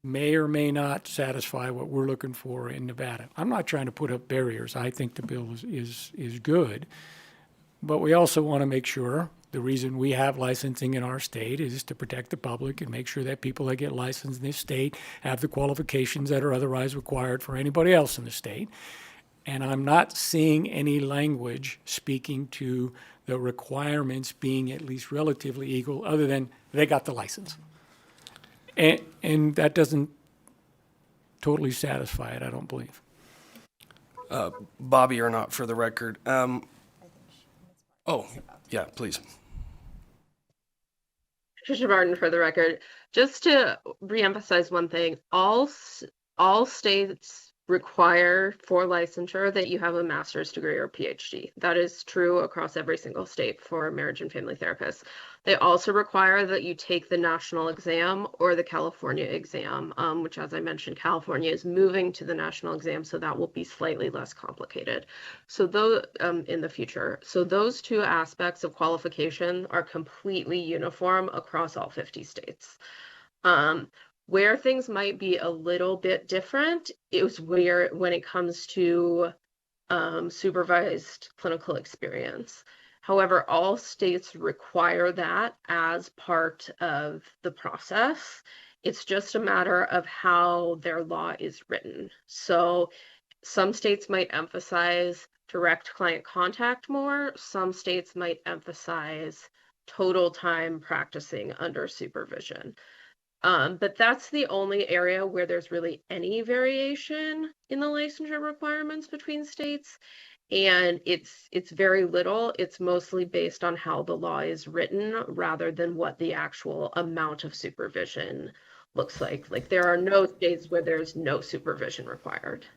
may or may not satisfy what we're looking for in Nevada. I'm not trying to put up barriers. I think the bill is good. But we also want to make sure the reason we have licensing in our state is to protect the public and make sure that people that get licensed in this state have the qualifications that are otherwise required for anybody else in the state. And I'm not seeing any language speaking to the requirements being at least relatively equal, other than they got the license. And that doesn't totally satisfy it, I don't believe. Bobby or not, for the record. Yeah, please. Patricia Barton for the record. Just to reemphasize one thing, all states require for licensure that you have a master's degree or PhD. That is true across every single state for marriage and family therapists. They also require that you take the national exam or the California exam, which, as I mentioned, California is moving to the national exam, so that will be slightly less complicated. So those in the future. So those two aspects of qualification are completely uniform across all 50 states. Where things might be a little bit different is when it comes to supervised clinical experience. However, all states require that as part of the process. It's just a matter of how their law is written. So some states might emphasize direct client contact more. Some states might emphasize total time practicing under supervision. But that's the only area where there's really any variation in the licensure requirements between states. And it's very little. It's mostly based on how the law is written rather than what the actual amount of supervision looks like. Like there are no states where there's no supervision required.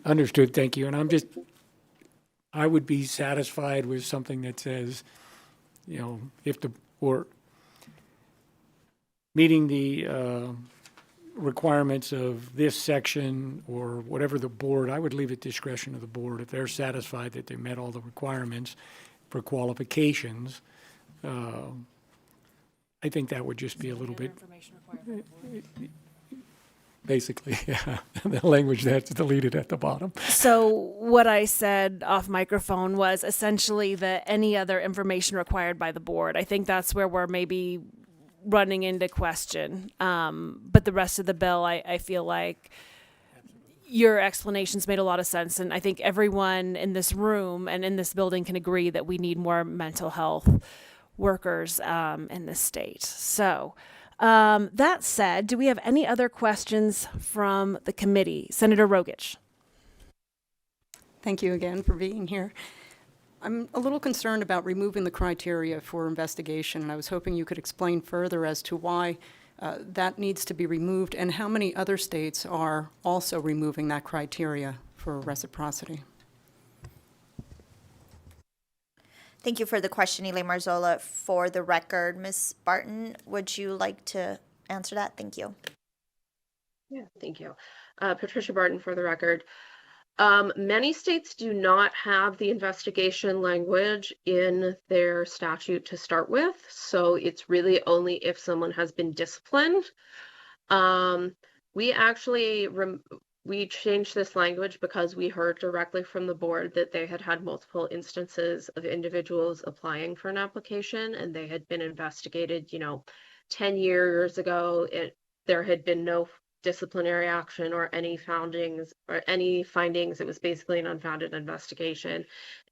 Understood, thank you. And I would be satisfied with something that says, or meeting the requirements of this section or whatever the board, I would leave it discretion of the board. If they're satisfied that they met all the requirements for qualifications, I think that would just be a little bit, basically, yeah, the language that's deleted at the bottom. So what I said off microphone was essentially that any other information required by the board. I think that's where we're maybe running into question. But the rest of the bill, I feel like your explanations made a lot of sense. And I think everyone in this room and in this building can agree that we need more mental health workers in this state. So that said, do we have any other questions from the committee? Senator Rogich. Thank you again for being here. I'm a little concerned about removing the criteria for investigation, and I was hoping you could explain further as to why that needs to be removed and how many other states are also removing that criteria for reciprocity. Thank you for the question, Elaine Marzola. For the record, Ms. Barton, would you like to answer that? Thank you. Yeah, thank you. Patricia Barton for the record. Many states do not have the investigation language in their statute to start with, so it's really only if someone has been disciplined. We actually we changed this language because we heard directly from the board that they had multiple instances of individuals applying for an application and they had been investigated, 10 years ago. There had been no disciplinary action or any findings. It was basically an unfounded investigation.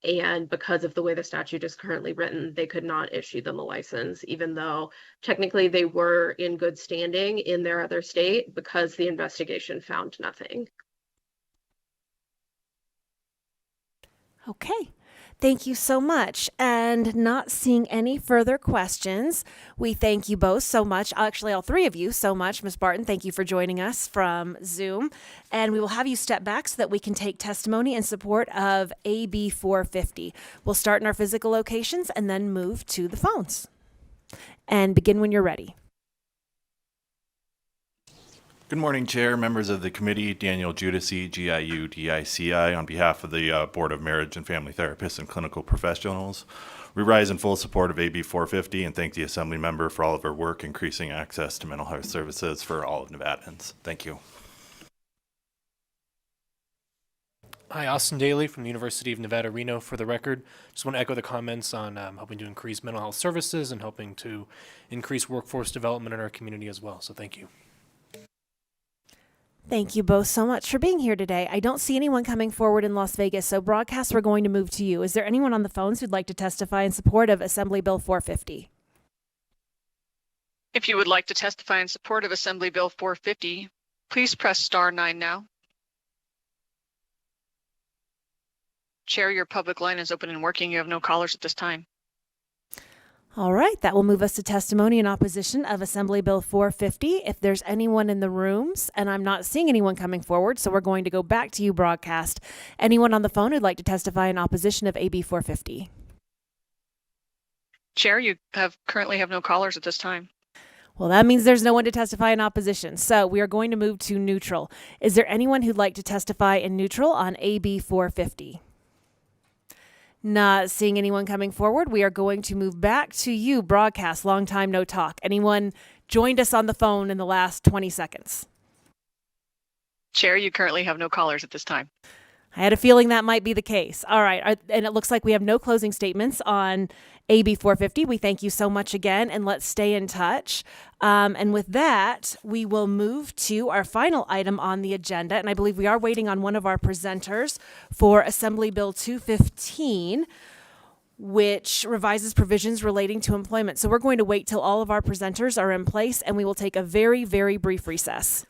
And because of the way the statute is currently written, they could not issue them a license, even though technically they were in good standing in their other state because the investigation found nothing. Okay. Thank you so much. And not seeing any further questions, we thank you both so much. Actually, all three of you so much. Ms. Barton, thank you for joining us from Zoom. And we will have you step back so that we can take testimony in support of AB 450. We'll start in our physical locations and then move to the phones. And begin when you're ready. Good morning, Chair, members of the committee, Daniel Judici, GIU, DICI, on behalf of the Board of Marriage and Family Therapists and Clinical Professionals. We rise in full support of AB 450 and thank the Assembly member for all of her work increasing access to mental health services for all of Nevadans. Thank you. Hi, Austin Daly from the University of Nevada, Reno. For the record, just want to echo the comments on helping to increase mental health services and helping to increase workforce development in our community as well. So thank you. Thank you both so much for being here today. I don't see anyone coming forward in Las Vegas, so broadcast, we're going to move to you. Is there anyone on the phones who'd like to testify in support of Assembly Bill 450? If you would like to testify in support of Assembly Bill 450, please press star 9 now. Chair, your public line is open and working. You have no callers at this time. All right, that will move us to testimony in opposition of Assembly Bill 450. If there's anyone in the rooms, and I'm not seeing anyone coming forward, so we're going to go back to you, broadcast. Anyone on the phone who'd like to testify in opposition of AB 450? Chair, you currently have no callers at this time. Well, that means there's no one to testify in opposition, so we are going to move to neutral. Is there anyone who'd like to testify in neutral on AB 450? Not seeing anyone coming forward, we are going to move back to you, broadcast. Long time no talk. Anyone joined us on the phone in the last 20 seconds? Chair, you currently have no callers at this time. I had a feeling that might be the case. All right. And it looks like we have no closing statements on AB 450. We thank you so much again, and let's stay in touch. And with that, we will move to our final item on the agenda. And I believe we are waiting on one of our presenters for Assembly Bill 215, which revises provisions relating to employment. So we're going to wait till all of our presenters are in place, and we will take a very, very brief recess.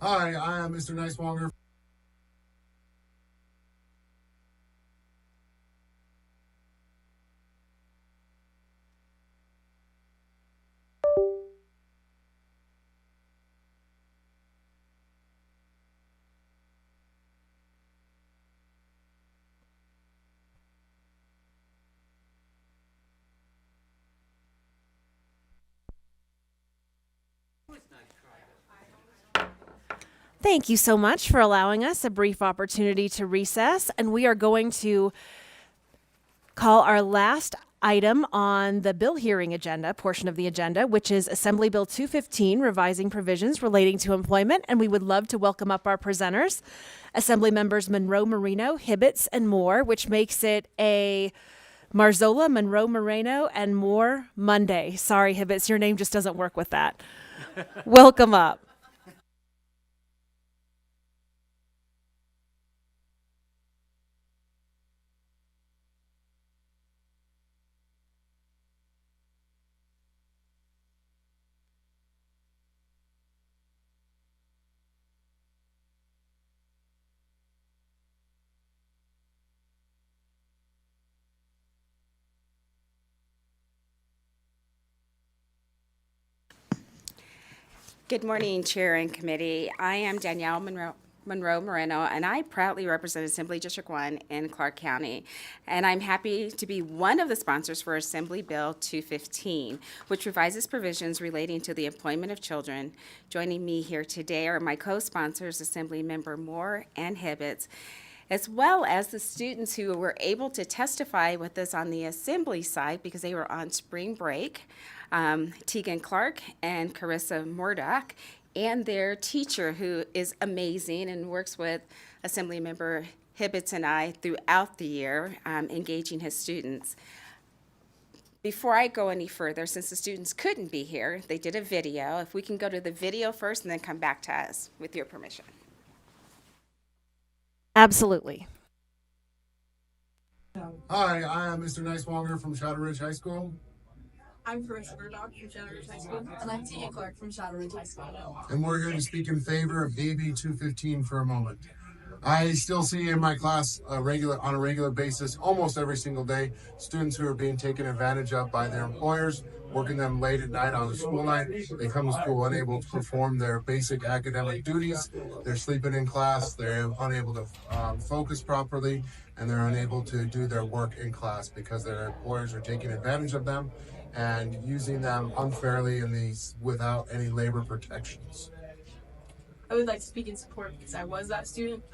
Hi, I am Mr. Nicemonger. Thank you so much for allowing us a brief opportunity to recess, and we are going to call our last item on the bill hearing agenda, portion of the agenda, which is Assembly Bill 215, revising provisions relating to employment, and we would love to welcome up our presenters, Assembly members Monroe Marino, Hibbets, and Moore, which makes it a Marzola, Monroe Moreno, and Moore Monday. Sorry, Hibbets, your name just doesn't work with that. Welcome up. Good morning, Chair and Committee. I am Danielle Monroe Moreno, and I proudly represent Assembly District 1 in Clark County. And I'm happy to be one of the sponsors for Assembly Bill 215, which revises provisions relating to the employment of children. Joining me here today are my co-sponsors, Assembly Member Moore and Hibbets, as well as the students who were able to testify with us on the Assembly side because they were on spring break. Tegan Clark and Carissa Murdoch, and their teacher, who is amazing and works with Assemblymember Hibbets and I throughout the year, engaging his students. Before I go any further, since the students couldn't be here, they did a video. If we can go to the video first and then come back to us, with your permission. Absolutely. Hi, I am Mr. Nicewonger from Shadow Ridge High School. I'm Carissa Murdoch from Shadow Ridge High School. And I'm Tegan Clark from Shadow Ridge High School. And we're here to speak in favor of AB 215 for a moment. I still see in my class on a regular basis, almost every single day, students who are being taken advantage of by their employers, working them late at night on a school night. They come to school unable to perform their basic academic duties. They're sleeping in class. They're unable to focus properly, and they're unable to do their work in class because their employers are taking advantage of them and using them unfairly without any labor protections. I would like to speak in support because I was that student.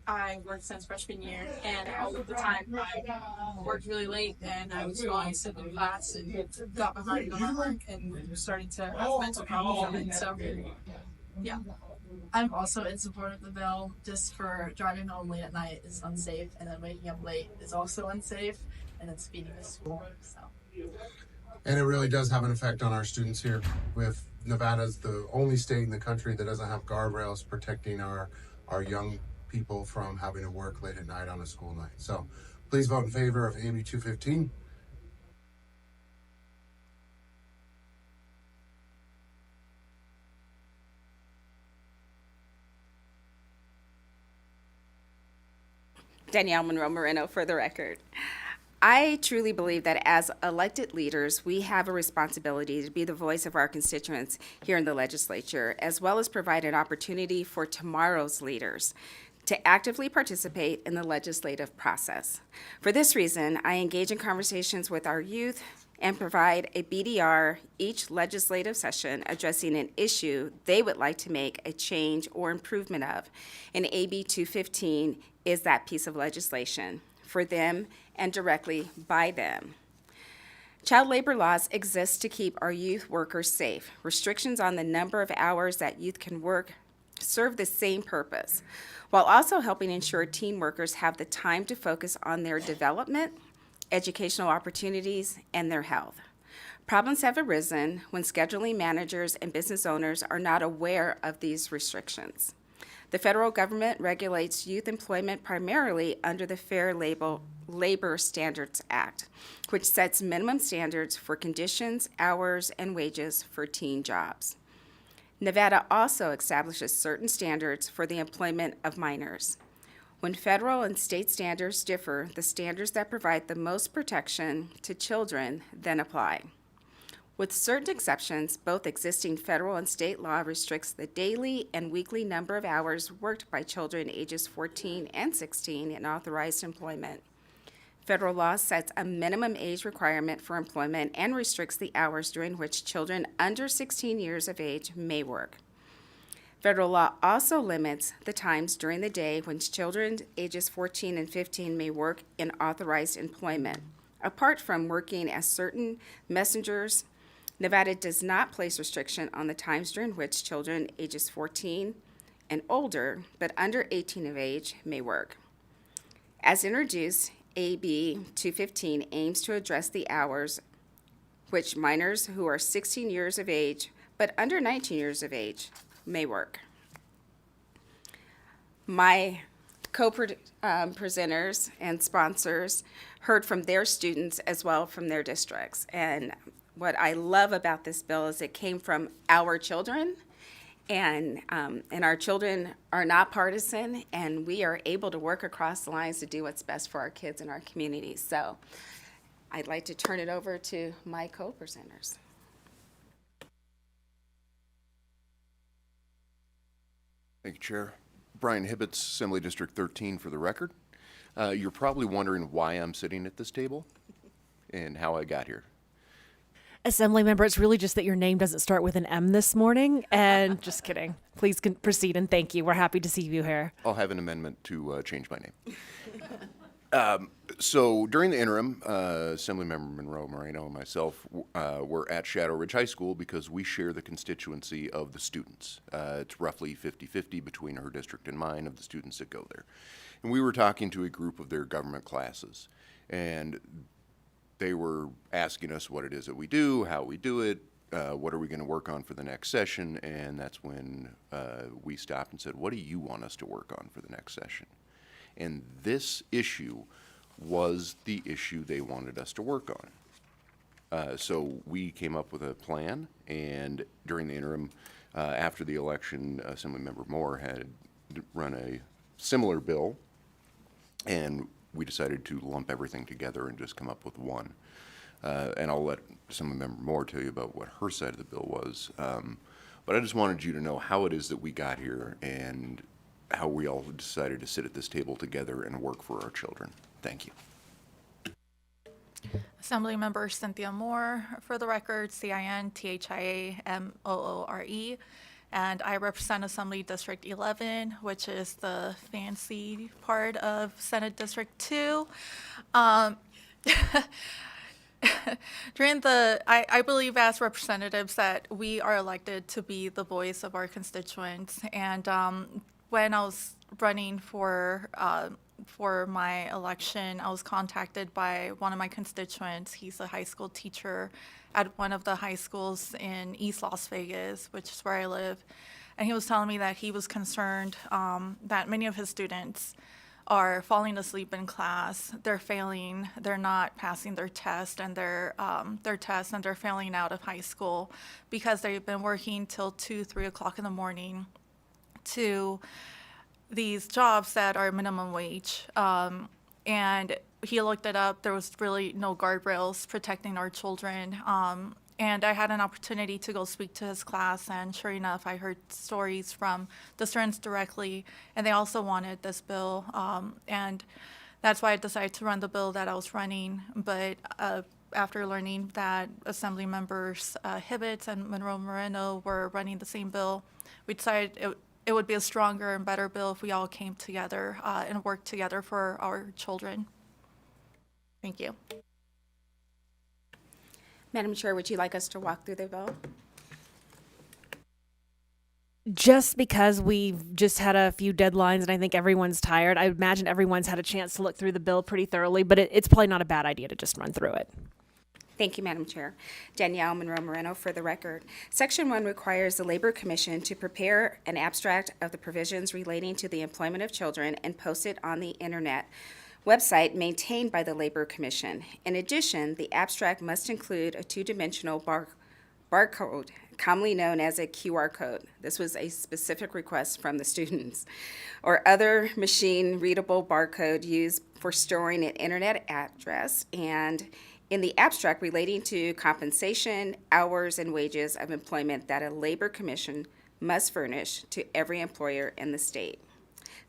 I worked since freshman year, and all of the time I worked really late, and I was falling asleep in class and got behind on my work and started to have mental problems from it. So, yeah. I'm also in support of the bill. Just for driving home late at night is unsafe, and then waking up late is also unsafe, and then speeding to school. So. And it really does have an effect on our students here, with Nevada's the only state in the country that doesn't have guardrails protecting our young people from having to work late at night on a school night. So please vote in favor of AB 215. Danielle Monroe Moreno for the record. I truly believe that as elected leaders, we have a responsibility to be the voice of our constituents here in the legislature, as well as provide an opportunity for tomorrow's leaders to actively participate in the legislative process. For this reason, I engage in conversations with our youth and provide a BDR each legislative session addressing an issue they would like to make a change or improvement of. And AB 215 is that piece of legislation for them and directly by them. Child labor laws exist to keep our youth workers safe. Restrictions on the number of hours that youth can work serve the same purpose, while also helping ensure teen workers have the time to focus on their development, educational opportunities, and their health. Problems have arisen when scheduling managers and business owners are not aware of these restrictions. The federal government regulates youth employment primarily under the Fair Labor Standards Act, which sets minimum standards for conditions, hours, and wages for teen jobs. Nevada also establishes certain standards for the employment of minors. When federal and state standards differ, the standards that provide the most protection to children then apply. With certain exceptions, both existing federal and state law restricts the daily and weekly number of hours worked by children ages 14 and 16 in authorized employment. Federal law sets a minimum age requirement for employment and restricts the hours during which children under 16 years of age may work. Federal law also limits the times during the day when children ages 14 and 15 may work in authorized employment. Apart from working as certain messengers, Nevada does not place restriction on the times during which children ages 14 and older, but under 18 of age, may work. As introduced, AB 215 aims to address the hours which minors who are 16 years of age but under 19 years of age may work. My co-presenters and sponsors heard from their students as well from their districts. And what I love about this bill is it came from our children, and our children are not partisan, and we are able to work across the lines to do what's best for our kids and our communities. So I'd like to turn it over to my co-presenters. Thank you, Chair. Brian Hibbets, Assembly District 13 for the record. You're probably wondering why I'm sitting at this table and how I got here. Assembly member, it's really just that your name doesn't start with an M this morning. And just kidding. Please proceed and thank you. We're happy to see you here. I'll have an amendment to change my name. So during the interim, Assemblymember Monroe Moreno and myself were at Shadow Ridge High School because we share the constituency of the students. It's roughly 50-50 between her district and mine of the students that go there. And we were talking to a group of their government classes, and they were asking us what it is that we do, how we do it, what are we going to work on for the next session, and that's when we stopped and said, what do you want us to work on for the next session? And this issue was the issue they wanted us to work on. So we came up with a plan, and during the interim, after the election, Assemblymember Moore had run a similar bill, and we decided to lump everything together and just come up with one. And I'll let Assemblymember Moore tell you about what her side of the bill was. But I just wanted you to know how it is that we got here and how we all decided to sit at this table together and work for our children. Thank you. Assemblymember Cynthia Moore, for the record, CINTHIAMOORE, and I represent Assembly District 11, which is the fancy part of Senate District 2. I believe as representatives that we are elected to be the voice of our constituents, and when I was running for my election, I was contacted by one of my constituents. He's a high school teacher at one of the high schools in East Las Vegas, which is where I live. And he was telling me that he was concerned that many of his students are falling asleep in class. They're failing. They're not passing their test and their tests, and they're failing out of high school because they've been working till 2, 3 o'clock in the morning to these jobs that are minimum wage. And he looked it up. There was really no guardrails protecting our children. And I had an opportunity to go speak to his class, and sure enough, I heard stories from the students directly, and they also wanted this bill. And that's why I decided to run the bill that I was running. But after learning that Assembly members Hibbets and Monroe Moreno were running the same bill, we decided it would be a stronger and better bill if we all came together and worked together for our children. Thank you. Madam Chair, would you like us to walk through the bill? Just because we've just had a few deadlines and I think everyone's tired, I imagine everyone's had a chance to look through the bill pretty thoroughly, but it's probably not a bad idea to just run through it. Thank you, Madam Chair. Danielle Monroe Moreno for the record. Section 1 requires the Labor Commission to prepare an abstract of the provisions relating to the employment of children and post it on the internet website maintained by the Labor Commission. In addition, the abstract must include a two-dimensional barcode, commonly known as a QR code. This was a specific request from the students, or other machine-readable barcode used for storing an internet address, and in the abstract relating to compensation, hours, and wages of employment that a Labor Commission must furnish to every employer in the state.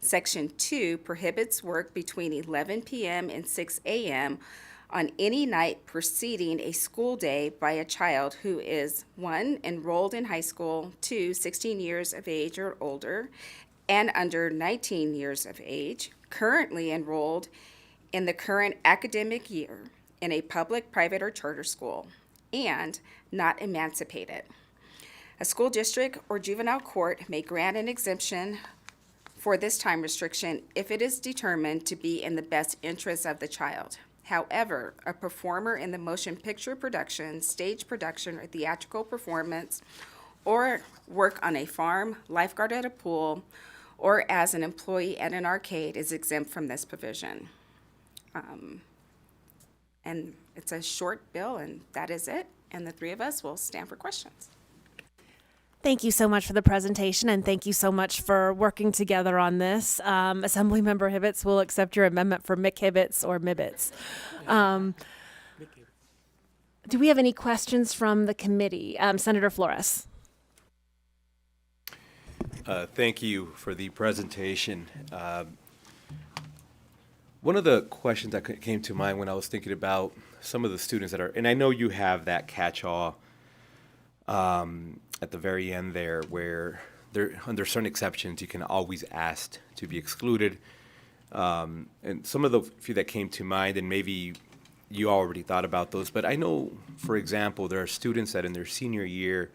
Section 2 prohibits work between 11 p.m. and 6 a.m. on any night preceding a school day by a child who is 1, enrolled in high school, 2, 16 years of age or older, and under 19 years of age, currently enrolled in the current academic year in a public, private, or charter school, and not emancipated. A school district or juvenile court may grant an exemption for this time restriction if it is determined to be in the best interest of the child. However, a performer in the motion picture production, stage production, or theatrical performance, or work on a farm, lifeguard at a pool, or as an employee at an arcade is exempt from this provision. And it's a short bill, and that is it. And the three of us will stand for questions. Thank you so much for the presentation, and thank you so much for working together on this. Assemblymember Hibbets will accept your amendment for McHibbets or Mibbets. Do we have any questions from the committee? Senator Flores. Thank you for the presentation. One of the questions that came to mind when I was thinking about some of the students that are, and I know you have that catch-all at the very end there, where there, under certain exceptions, you can always ask to be excluded. And some of the few that came to mind, and maybe you already thought about those, but I know, for example, there are students that in their senior year,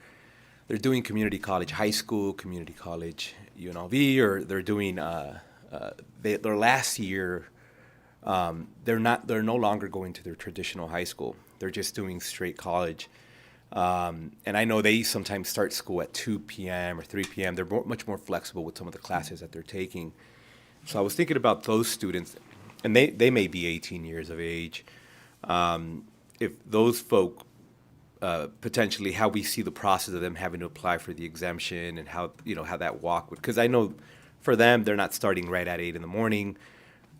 they're doing community college high school, community college UNLV, or they're doing their last year. They're no longer going to their traditional high school. They're just doing straight college. And I know they sometimes start school at 2 p.m. or 3 p.m. They're much more flexible with some of the classes that they're taking. So I was thinking about those students, and they may be 18 years of age. If those folk, potentially how we see the process of them having to apply for the exemption and how that walk would, because I know for them, they're not starting right at 8 in the morning.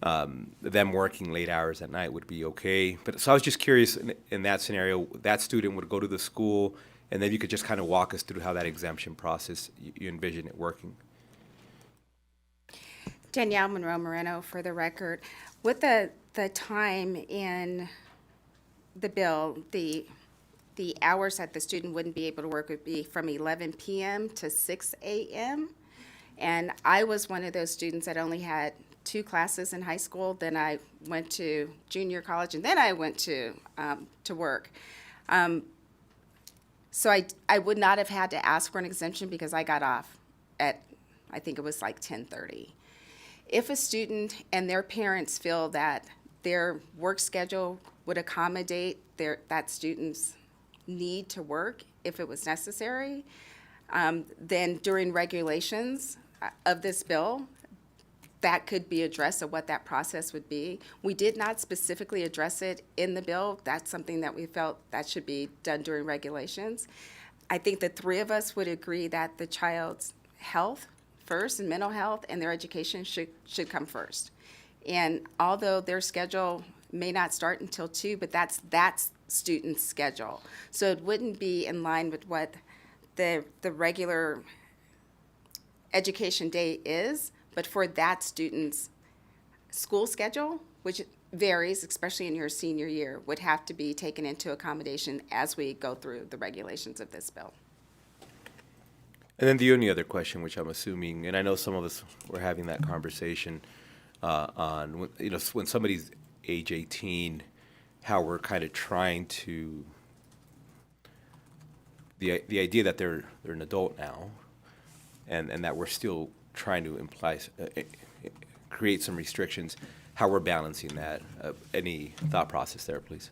Them working late hours at night would be okay. But so I was just curious, in that scenario, that student would go to the school, and then you could just kind of walk us through how that exemption process, you envision it working. Danielle Monroe Moreno, for the record. With the time in the bill, the hours that the student wouldn't be able to work would be from 11 p.m. to 6 a.m. And I was one of those students that only had 2 classes in high school. Then I went to junior college, and then I went to work. So I would not have had to ask for an exemption because I got off at, I think it was like 10:30. If a student and their parents feel that their work schedule would accommodate that student's need to work if it was necessary, then during regulations of this bill, that could be addressed of what that process would be. We did not specifically address it in the bill. That's something that we felt that should be done during regulations. I think the three of us would agree that the child's health first and mental health and their education should come first. And although their schedule may not start until 2, but that's student's schedule. So it wouldn't be in line with what the regular education day is, but for that student's school schedule, which varies, especially in your senior year, would have to be taken into accommodation as we go through the regulations of this bill. And then the only other question, which I'm assuming, and I know some of us were having that conversation on, when somebody's age 18, how we're kind of trying to, the idea that they're an adult now, and that we're still trying to create some restrictions, how we're balancing that. Any thought process there, please?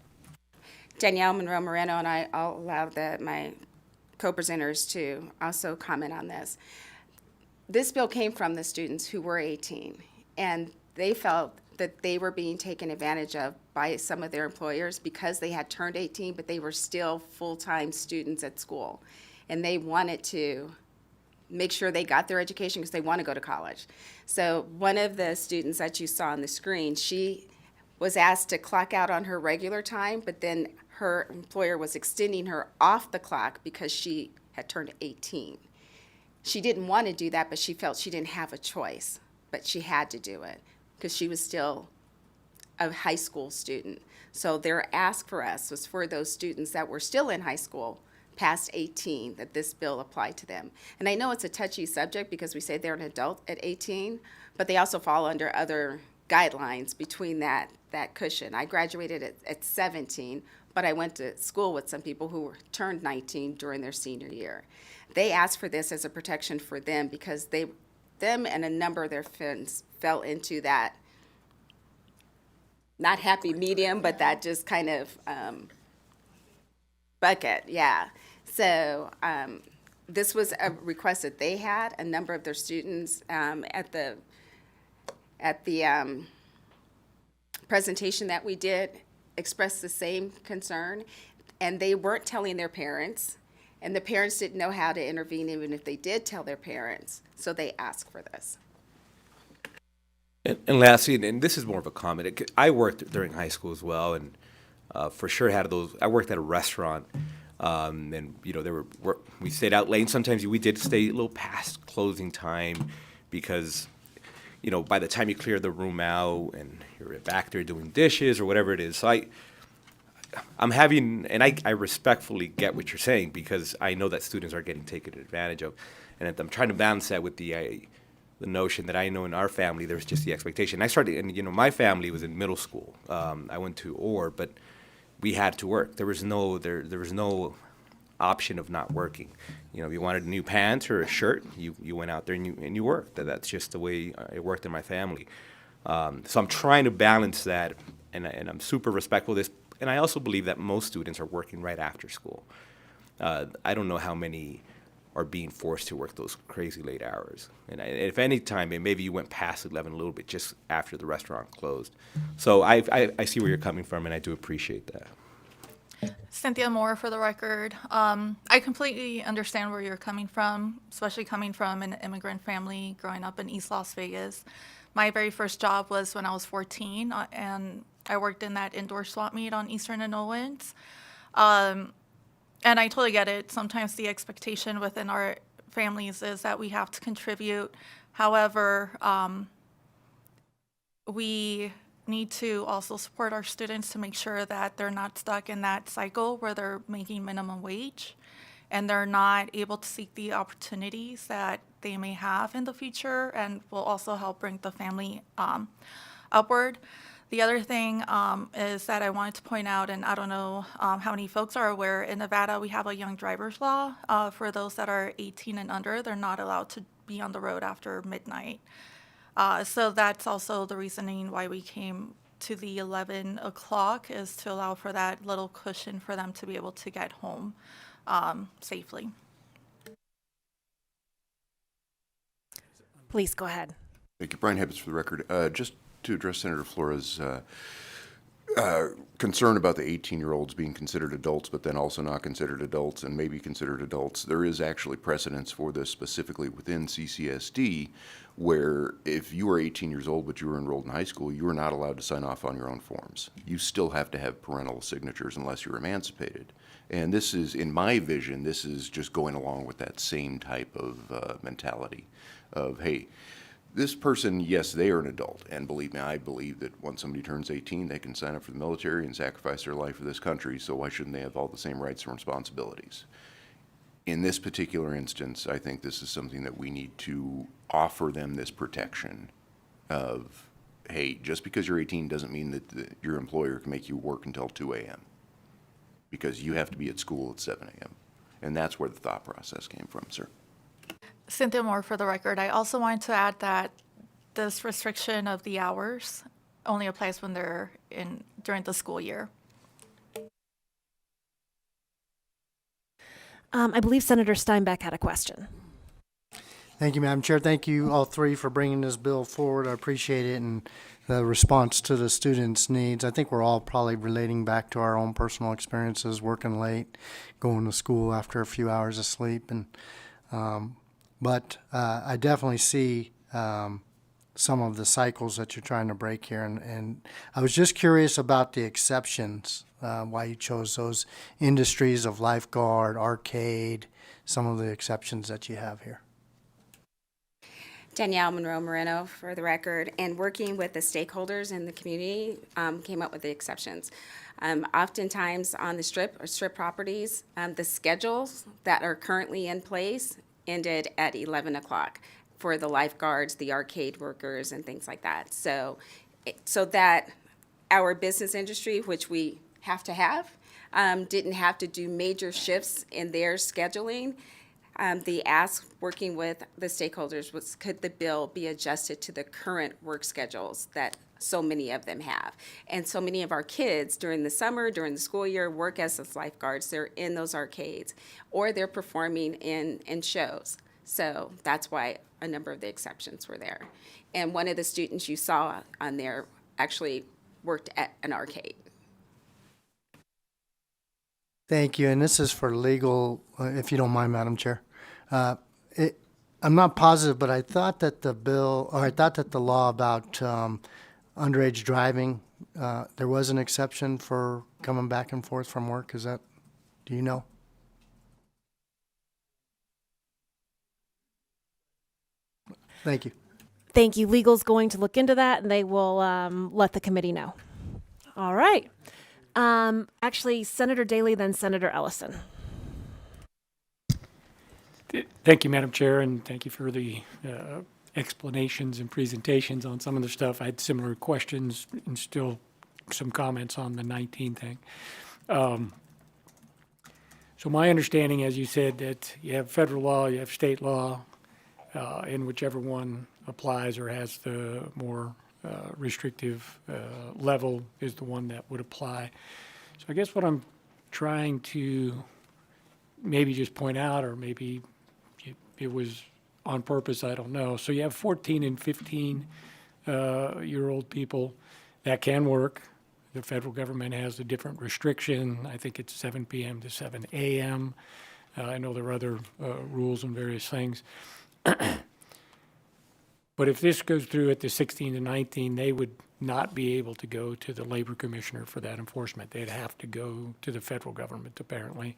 Danielle Monroe Moreno, and I'll allow my co-presenters to also comment on this. This bill came from the students who were 18, and they felt that they were being taken advantage of by some of their employers because they had turned 18, but they were still full-time students at school. And they wanted to make sure they got their education because they want to go to college. So one of the students that you saw on the screen, she was asked to clock out on her regular time, but then her employer was extending her off the clock because she had turned 18. She didn't want to do that, but she felt she didn't have a choice, but she had to do it because she was still a high school student. So their ask for us was for those students that were still in high school, past 18, that this bill applied to them. And I know it's a touchy subject because we say they're an adult at 18, but they also fall under other guidelines between that cushion. I graduated at 17, but I went to school with some people who turned 19 during their senior year. They asked for this as a protection for them because them and a number of their friends fell into that not happy medium, but that just kind of bucket, yeah. So this was a request that they had. A number of their students at the presentation that we did expressed the same concern, and they weren't telling their parents, and the parents didn't know how to intervene even if they did tell their parents, so they asked for this. And lastly, and this is more of a comment, I worked during high school as well, and for sure had those. I worked at a restaurant, and we stayed out late. And sometimes we did stay a little past closing time because, by the time you clear the room out and you're back there doing dishes or whatever it is. So I'm having, and I respectfully get what you're saying because I know that students are getting taken advantage of, and I'm trying to balance that with the notion that I know in our family there's just the expectation. I started, and my family was in middle school. I went to Orr, but we had to work. There was no option of not working. If you wanted new pants or a shirt, you went out there and you worked. That's just the way it worked in my family. So I'm trying to balance that, and I'm super respectful of this. And I also believe that most students are working right after school. I don't know how many are being forced to work those crazy late hours. And if any time, maybe you went past 11 a little bit just after the restaurant closed. So I see where you're coming from, and I do appreciate that. Cynthia Moore for the record. I completely understand where you're coming from, especially coming from an immigrant family growing up in East Las Vegas. My very first job was when I was 14, and I worked in that indoor swap meet on Eastern and Owens. And I totally get it. Sometimes the expectation within our families is that we have to contribute. However, we need to also support our students to make sure that they're not stuck in that cycle where they're making minimum wage and they're not able to seek the opportunities that they may have in the future, and will also help bring the family upward. The other thing is that I wanted to point out, and I don't know how many folks are aware, in Nevada we have a young driver's law. For those that are 18 and under, they're not allowed to be on the road after midnight. So that's also the reasoning why we came to the 11 o'clock, is to allow for that little cushion for them to be able to get home safely. Please go ahead. Thank you. Brian Hibbets for the record. Just to address Senator Flora's concern about the 18-year-olds being considered adults, but then also not considered adults and maybe considered adults, there is actually precedence for this specifically within CCSD, where if you are 18 years old but you were enrolled in high school, you are not allowed to sign off on your own forms. You still have to have parental signatures unless you're emancipated. And this is, in my vision, this is just going along with that same type of mentality of, hey, this person, yes, they are an adult, and believe me, I believe that once somebody turns 18, they can sign up for the military and sacrifice their life for this country, so why shouldn't they have all the same rights and responsibilities? In this particular instance, I think this is something that we need to offer them this protection of, hey, just because you're 18 doesn't mean that your employer can make you work until 2 a.m. because you have to be at school at 7 a.m. And that's where the thought process came from, sir. Cynthia Moore for the record. I also wanted to add that this restriction of the hours only applies when they're during the school year. I believe Senator Steinbeck had a question. Thank you, Madam Chair. Thank you all three for bringing this bill forward. I appreciate it, and the response to the students' needs. I think we're all probably relating back to our own personal experiences, working late, going to school after a few hours of sleep, and but I definitely see some of the cycles that you're trying to break here. And I was just curious about the exceptions, why you chose those industries of lifeguard, arcade, some of the exceptions that you have here. Danielle Monroe Moreno, for the record, and working with the stakeholders in the community, came up with the exceptions. Oftentimes on the strip or strip properties, the schedules that are currently in place ended at 11 o'clock for the lifeguards, the arcade workers, and things like that. So that our business industry, which we have to have, didn't have to do major shifts in their scheduling. The ask, working with the stakeholders, was could the bill be adjusted to the current work schedules that so many of them have? And so many of our kids during the summer, during the school year, work as lifeguards. They're in those arcades, or they're performing in shows. So that's why a number of the exceptions were there. And one of the students you saw on there actually worked at an arcade. Thank you, and this is for legal, if you don't mind, Madam Chair. I'm not positive, but I thought that the law about underage driving, there was an exception for coming back and forth from work. Do you know? Thank you. Thank you. Legal's going to look into that, and they will let the committee know. All right. Actually, Senator Daley, then Senator Ellison. Thank you, Madam Chair, and thank you for the explanations and presentations on some of the stuff. I had similar questions and still some comments on the 19 thing. So my understanding, as you said, that you have federal law, you have state law, and whichever one applies or has the more restrictive level is the one that would apply. So I guess what I'm trying to maybe just point out, or maybe it was on purpose, I don't know. So you have 14 and 15 year old people that can work. The federal government has a different restriction. I think it's 7 p.m. to 7 a.m. I know there are other rules and various things. But if this goes through at the 16 to 19, they would not be able to go to the labor commissioner for that enforcement. They'd have to go to the federal government, apparently,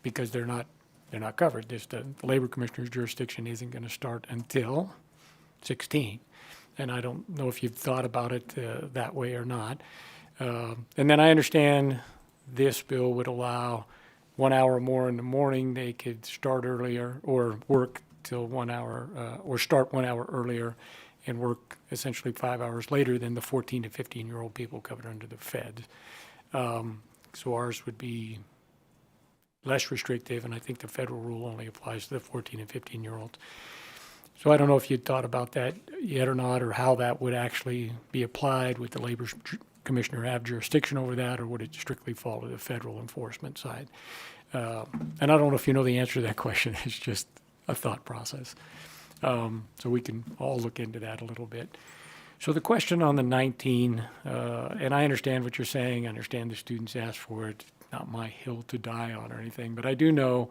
because they're not covered. The labor commissioner's jurisdiction isn't going to start until 16. And I don't know if you've thought about it that way or not. And then I understand this bill would allow 1 hour more in the morning. They could start earlier or work till 1 hour, or start 1 hour earlier and work essentially 5 hours later than the 14 to 15-year-old people covered under the feds. So ours would be less restrictive, and I think the federal rule only applies to the 14 and 15-year-olds. So I don't know if you'd thought about that yet or not, or how that would actually be applied. Would the labor commissioner have jurisdiction over that, or would it strictly fall to the federal enforcement side? And I don't know if you know the answer to that question. It's just a thought process. So we can all look into that a little bit. So the question on the 19, and I understand what you're saying. I understand the students asked for it. Not my hill to die on or anything, but I do know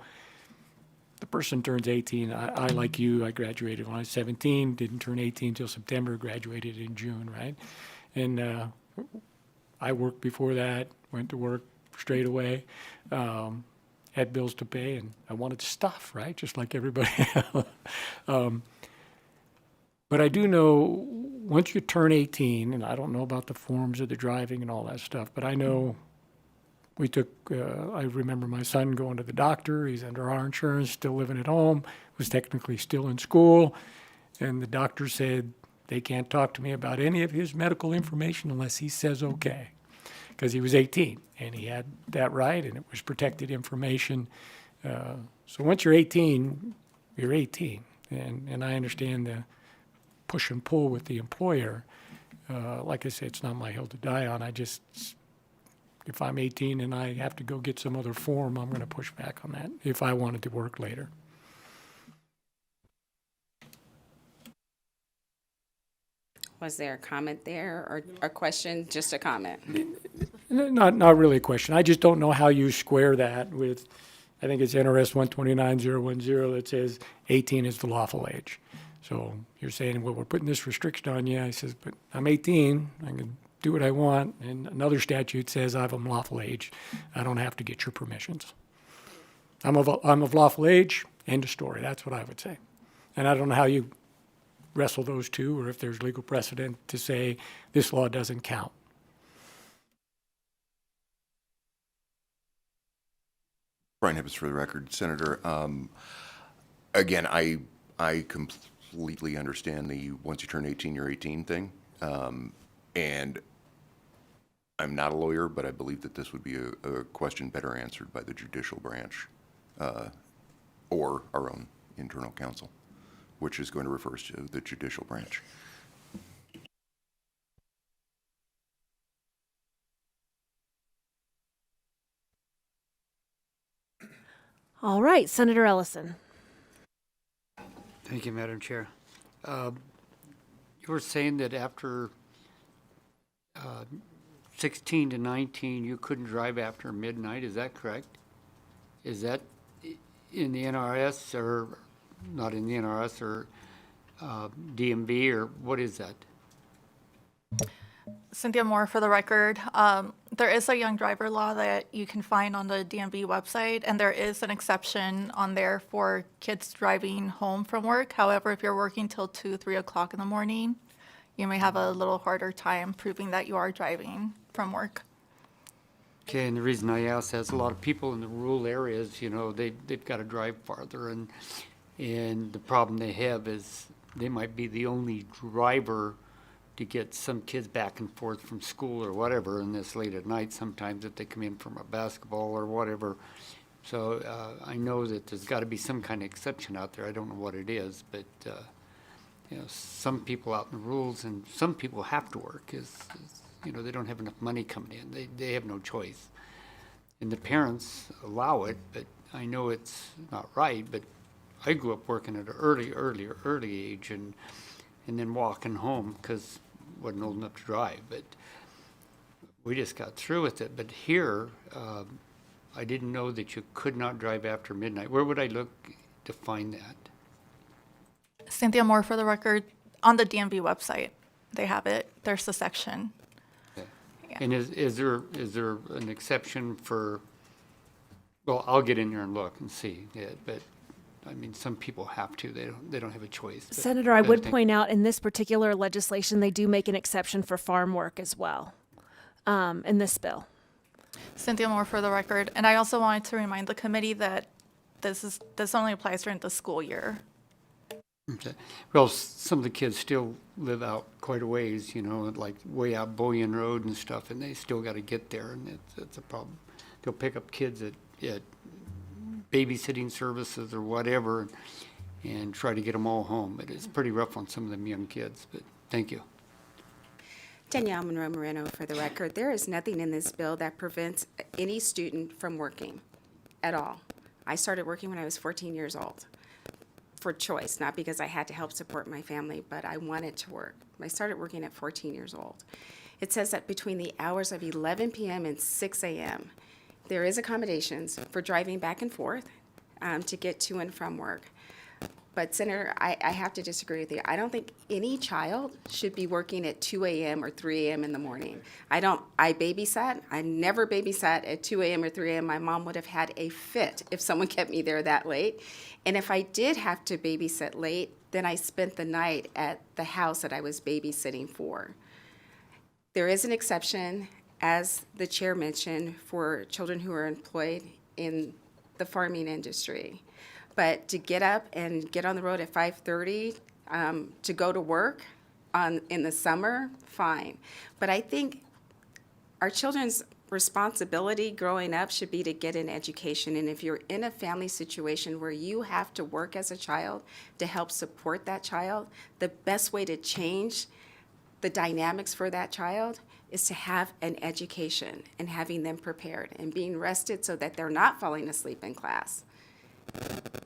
the person turns 18. I like you, I graduated when I was 17, didn't turn 18 until September, graduated in June, right? And I worked before that, went to work straight away, had bills to pay, and I wanted stuff, right? Just like everybody else. But I do know once you turn 18, and I don't know about the forms of the driving and all that stuff, but I know we took, I remember my son going to the doctor. He's under our insurance, still living at home, was technically still in school. And the doctor said they can't talk to me about any of his medical information unless he says okay, because he was 18 and he had that right and it was protected information. So once you're 18, you're 18. And I understand the push and pull with the employer. Like I said, it's not my hill to die on. If I'm 18 and I have to go get some other form, I'm going to push back on that if I wanted to work later. Was there a comment there, or a question? Just a comment? Not really a question. I just don't know how you square that with, I think it's NRS 129.010 that says 18 is the lawful age. So you're saying, well, we're putting this restriction on you. I says, but I'm 18. I can do what I want. And another statute says I'm of lawful age. I don't have to get your permissions. I'm of lawful age. End of story. That's what I would say. And I don't know how you wrestle those two, or if there's legal precedent to say this law doesn't count. Brian Hibbs for the record, Senator. Again, I completely understand the once you turn 18, you're 18 thing. And I'm not a lawyer, but I believe that this would be a question better answered by the judicial branch or our own internal counsel, which is going to refer to the judicial branch. All right, Senator Ellison. Thank you, Madam Chair. You were saying that after 16 to 19, you couldn't drive after midnight. Is that correct? Is that in the NRS or not in the NRS or DMV, or what is that? Cynthia Moore for the record. There is a young driver law that you can find on the DMV website, and there is an exception on there for kids driving home from work. However, if you're working till 2, 3 o'clock in the morning, you may have a little harder time proving that you are driving from work. Okay, and the reason I ask that is a lot of people in the rural areas, you know, they've got to drive farther, and the problem they have is they might be the only driver to get some kids back and forth from school or whatever, and this late at night sometimes if they come in from a basketball or whatever. So I know that there's got to be some kind of exception out there. I don't know what it is, but you know, some people out in the rules and some people have to work is you know, they don't have enough money coming in. They have no choice. And the parents allow it, but I know it's not right, but I grew up working at an early age and then walking home because wasn't old enough to drive, but we just got through with it. But here, I didn't know that you could not drive after midnight. Where would I look to find that? Cynthia Moore for the record. On the DMV website, they have it. There's the section. Okay. Yeah. And is there an exception for? Well, I'll get in there and look and see it, but I mean, some people have to. They don't have a choice. But, Senator, I would point out in this particular legislation, they do make an exception for farm work as well in this bill. Cynthia Moore for the record. And I also wanted to remind the committee that this only applies during the school year. Okay. Well, some of the kids still live out quite a ways, you know, like way out Boyan Road and stuff, and they still got to get there, and it's a problem. They'll pick up kids at babysitting services or whatever and try to get them all home. But it's pretty rough on some of them young kids, but thank you. Danielle Monroe Moreno for the record. There is nothing in this bill that prevents any student from working at all. I started working when I was 14 years old for choice, not because I had to help support my family, but I wanted to work. I started working at 14 years old. It says that between the hours of 11 p.m. and 6 a.m., there is accommodations for driving back and forth to get to and from work. But Senator, I have to disagree with you. I don't think any child should be working at 2 a.m. or 3 a.m. in the morning. I babysat. I never babysat at 2 a.m. or 3 a.m. My mom would have had a fit if someone kept me there that late. And if I did have to babysit late, then I spent the night at the house that I was babysitting for. There is an exception, as the chair mentioned, for children who are employed in the farming industry. But to get up and get on the road at 5:30 to go to work in the summer, fine. But I think our children's responsibility growing up should be to get an education. And if you're in a family situation where you have to work as a child to help support that child, the best way to change the dynamics for that child is to have an education and having them prepared and being rested so that they're not falling asleep in class,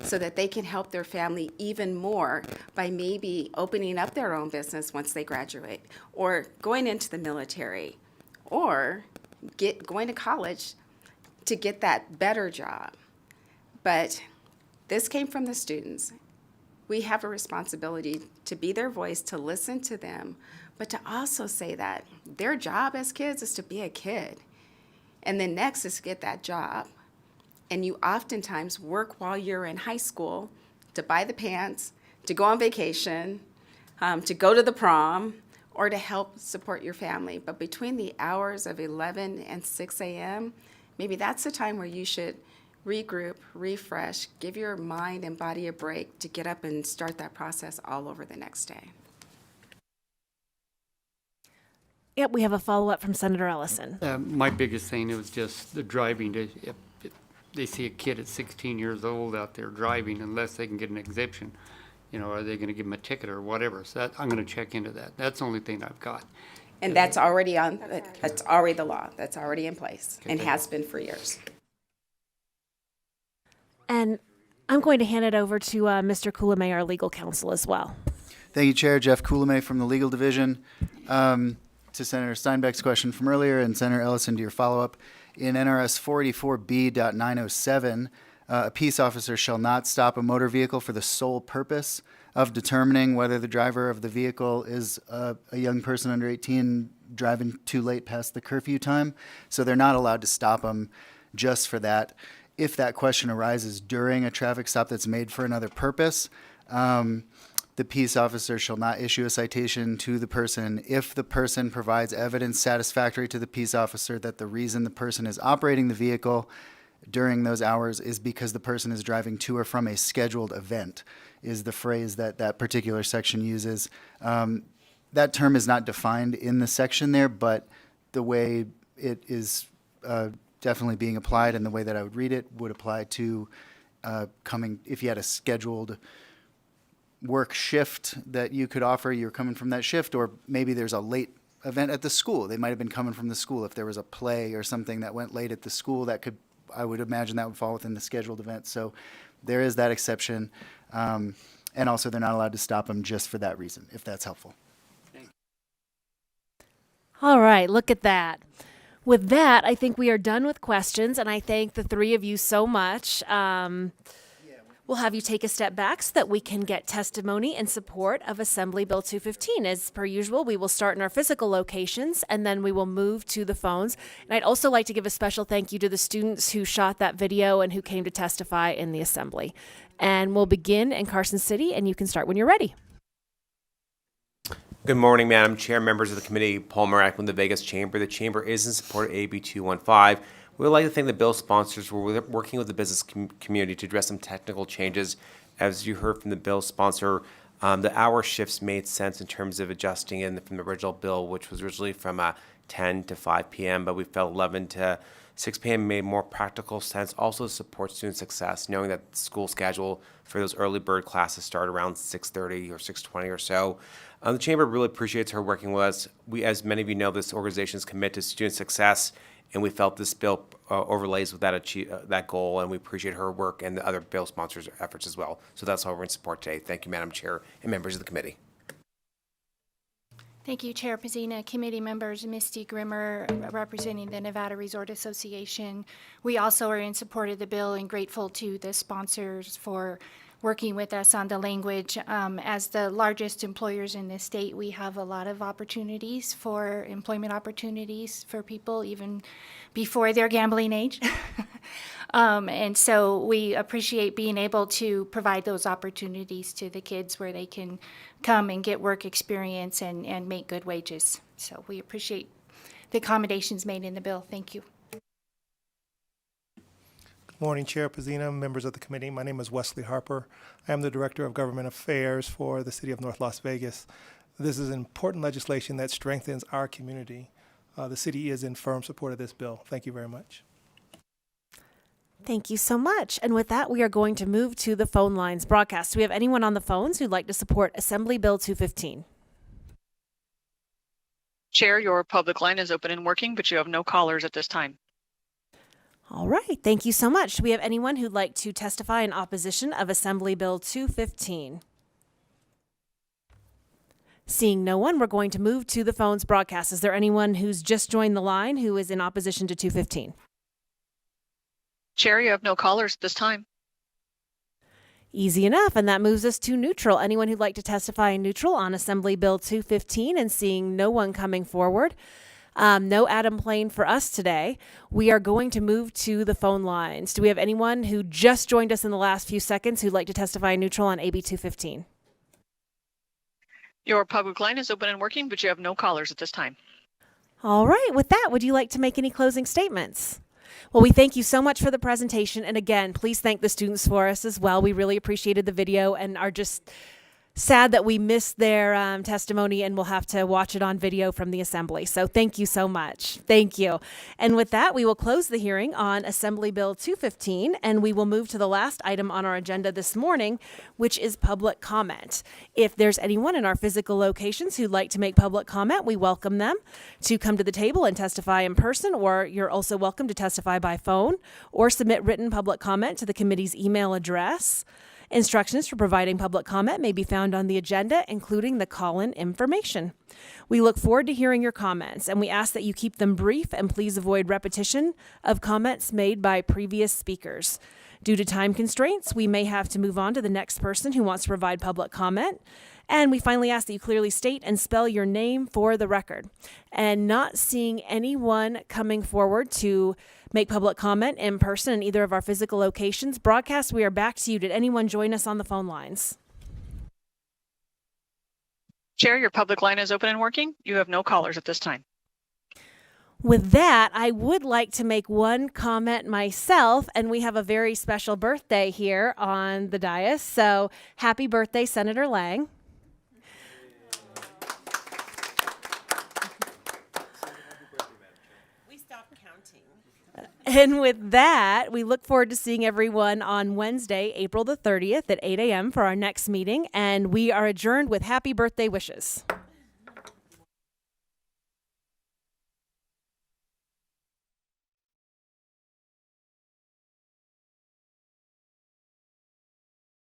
so that they can help their family even more by maybe opening up their own business once they graduate, or going into the military, or going to college to get that better job. But this came from the students. We have a responsibility to be their voice, to listen to them, but to also say that their job as kids is to be a kid. And then next is to get that job. And you oftentimes work while you're in high school to buy the pants, to go on vacation, to go to the prom, or to help support your family. But between the hours of 11 and 6 a.m., maybe that's the time where you should regroup, refresh, give your mind and body a break to get up and start that process all over the next day. Yep, we have a follow-up from Senator Ellison. My biggest thing was just the driving. If they see a kid at 16 years old out there driving, unless they can get an exemption, are they going to give them a ticket or whatever? So I'm going to check into that. That's the only thing I've got. And that's already that's already the law. That's already in place and has been for years. And I'm going to hand it over to Mr. Coulomé, our legal counsel, as well. Thank you, Chair. Jeff Coulomé from the Legal Division. To Senator Steinbeck's question from earlier and Senator Ellison to your follow-up, in NRS 484B.907, a peace officer shall not stop a motor vehicle for the sole purpose of determining whether the driver of the vehicle is a young person under 18 driving too late past the curfew time. So they're not allowed to stop them just for that. If that question arises during a traffic stop that's made for another purpose, the peace officer shall not issue a citation to the person if the person provides evidence satisfactory to the peace officer that the reason the person is operating the vehicle during those hours is because the person is driving to or from a scheduled event, is the phrase that that particular section uses. That term is not defined in the section there, but the way it is definitely being applied and the way that I would read it would apply to if you had a scheduled work shift that you could offer, you're coming from that shift, or maybe there's a late event at the school. They might have been coming from the school. If there was a play or something that went late at the school, that could, I would imagine that would fall within the scheduled event. So there is that exception. And also they're not allowed to stop them just for that reason, if that's helpful. All right, look at that. With that, I think we are done with questions, and I thank the three of you so much. We'll have you take a step back so that we can get testimony in support of Assembly Bill 215. As per usual, we will start in our physical locations and then we will move to the phones. And I'd also like to give a special thank you to the students who shot that video and who came to testify in the Assembly. And we'll begin in Carson City, and you can start when you're ready. Good morning, Madam Chair, members of the committee. Paul Marak from the Vegas Chamber. The Chamber is in support of AB 215. We would like to thank the bill sponsors for working with the business community to address some technical changes. As you heard from the bill sponsor, the hour shifts made sense in terms of adjusting in from the original bill, which was originally from 10 to 5 p.m., but we felt 11 to 6 p.m. made more practical sense. Also to support student success, knowing that the school schedule for those early bird classes start around 6:30 or 6:20 or so. The Chamber really appreciates her working with us. We, as many of you know, this organization is committed to student success, and we felt this bill overlays with that goal, and we appreciate her work and the other bill sponsors' efforts as well. So that's why we're in support today. Thank you, Madam Chair and members of the committee. Thank you, Chair Pazina, committee members, Misty Grimmer, representing the Nevada Resort Association. We also are in support of the bill and grateful to the sponsors for working with us on the language. As the largest employers in the state, we have a lot of opportunities for employment opportunities for people even before their gambling age. And so we appreciate being able to provide those opportunities to the kids where they can come and get work experience and make good wages. So we appreciate the accommodations made in the bill. Thank you. Morning, Chair Pazina, members of the committee. My name is Wesley Harper. I am the Director of Government Affairs for the City of North Las Vegas. This is important legislation that strengthens our community. The city is in firm support of this bill. Thank you very much. Thank you so much. And with that, we are going to move to the phone lines broadcast. Do we have anyone on the phones who'd like to support Assembly Bill 215? Chair, your public line is open and working, but you have no callers at this time. All right. Thank you so much. Do we have anyone who'd like to testify in opposition of Assembly Bill 215? Seeing no one, we're going to move to the phones broadcast. Is there anyone who's just joined the line who is in opposition to 215? Chair, you have no callers at this time. Easy enough, and that moves us to neutral. Anyone who'd like to testify in neutral on Assembly Bill 215, and seeing no one coming forward, no Adam Plain for us today, we are going to move to the phone lines. Do we have anyone who just joined us in the last few seconds who'd like to testify in neutral on AB 215? Your public line is open and working, but you have no callers at this time. All right. With that, would you like to make any closing statements? Well, we thank you so much for the presentation. And again, please thank the students for us as well. We really appreciated the video and are just sad that we missed their testimony and we'll have to watch it on video from the assembly. So thank you so much. Thank you. And with that, we will close the hearing on Assembly Bill 215 and we will move to the last item on our agenda this morning, which is public comment. If there's anyone in our physical locations who'd like to make public comment, we welcome them to come to the table and testify in person, or you're also welcome to testify by phone or submit written public comment to the committee's email address. Instructions for providing public comment may be found on the agenda, including the call-in information. We look forward to hearing your comments, and we ask that you keep them brief and please avoid repetition of comments made by previous speakers. Due to time constraints, we may have to move on to the next person who wants to provide public comment. And we finally ask that you clearly state and spell your name for the record. And not seeing anyone coming forward to make public comment in person in either of our physical locations, broadcast, we are back to you. Did anyone join us on the phone lines? Chair, your public line is open and working. You have no callers at this time. With that, I would like to make one comment myself, and we have a very special birthday here on the dais. So happy birthday, Senator Lang. And with that, we look forward to seeing everyone on Wednesday, April the 30th at 8 a.m. for our next meeting. And we are adjourned with happy birthday wishes.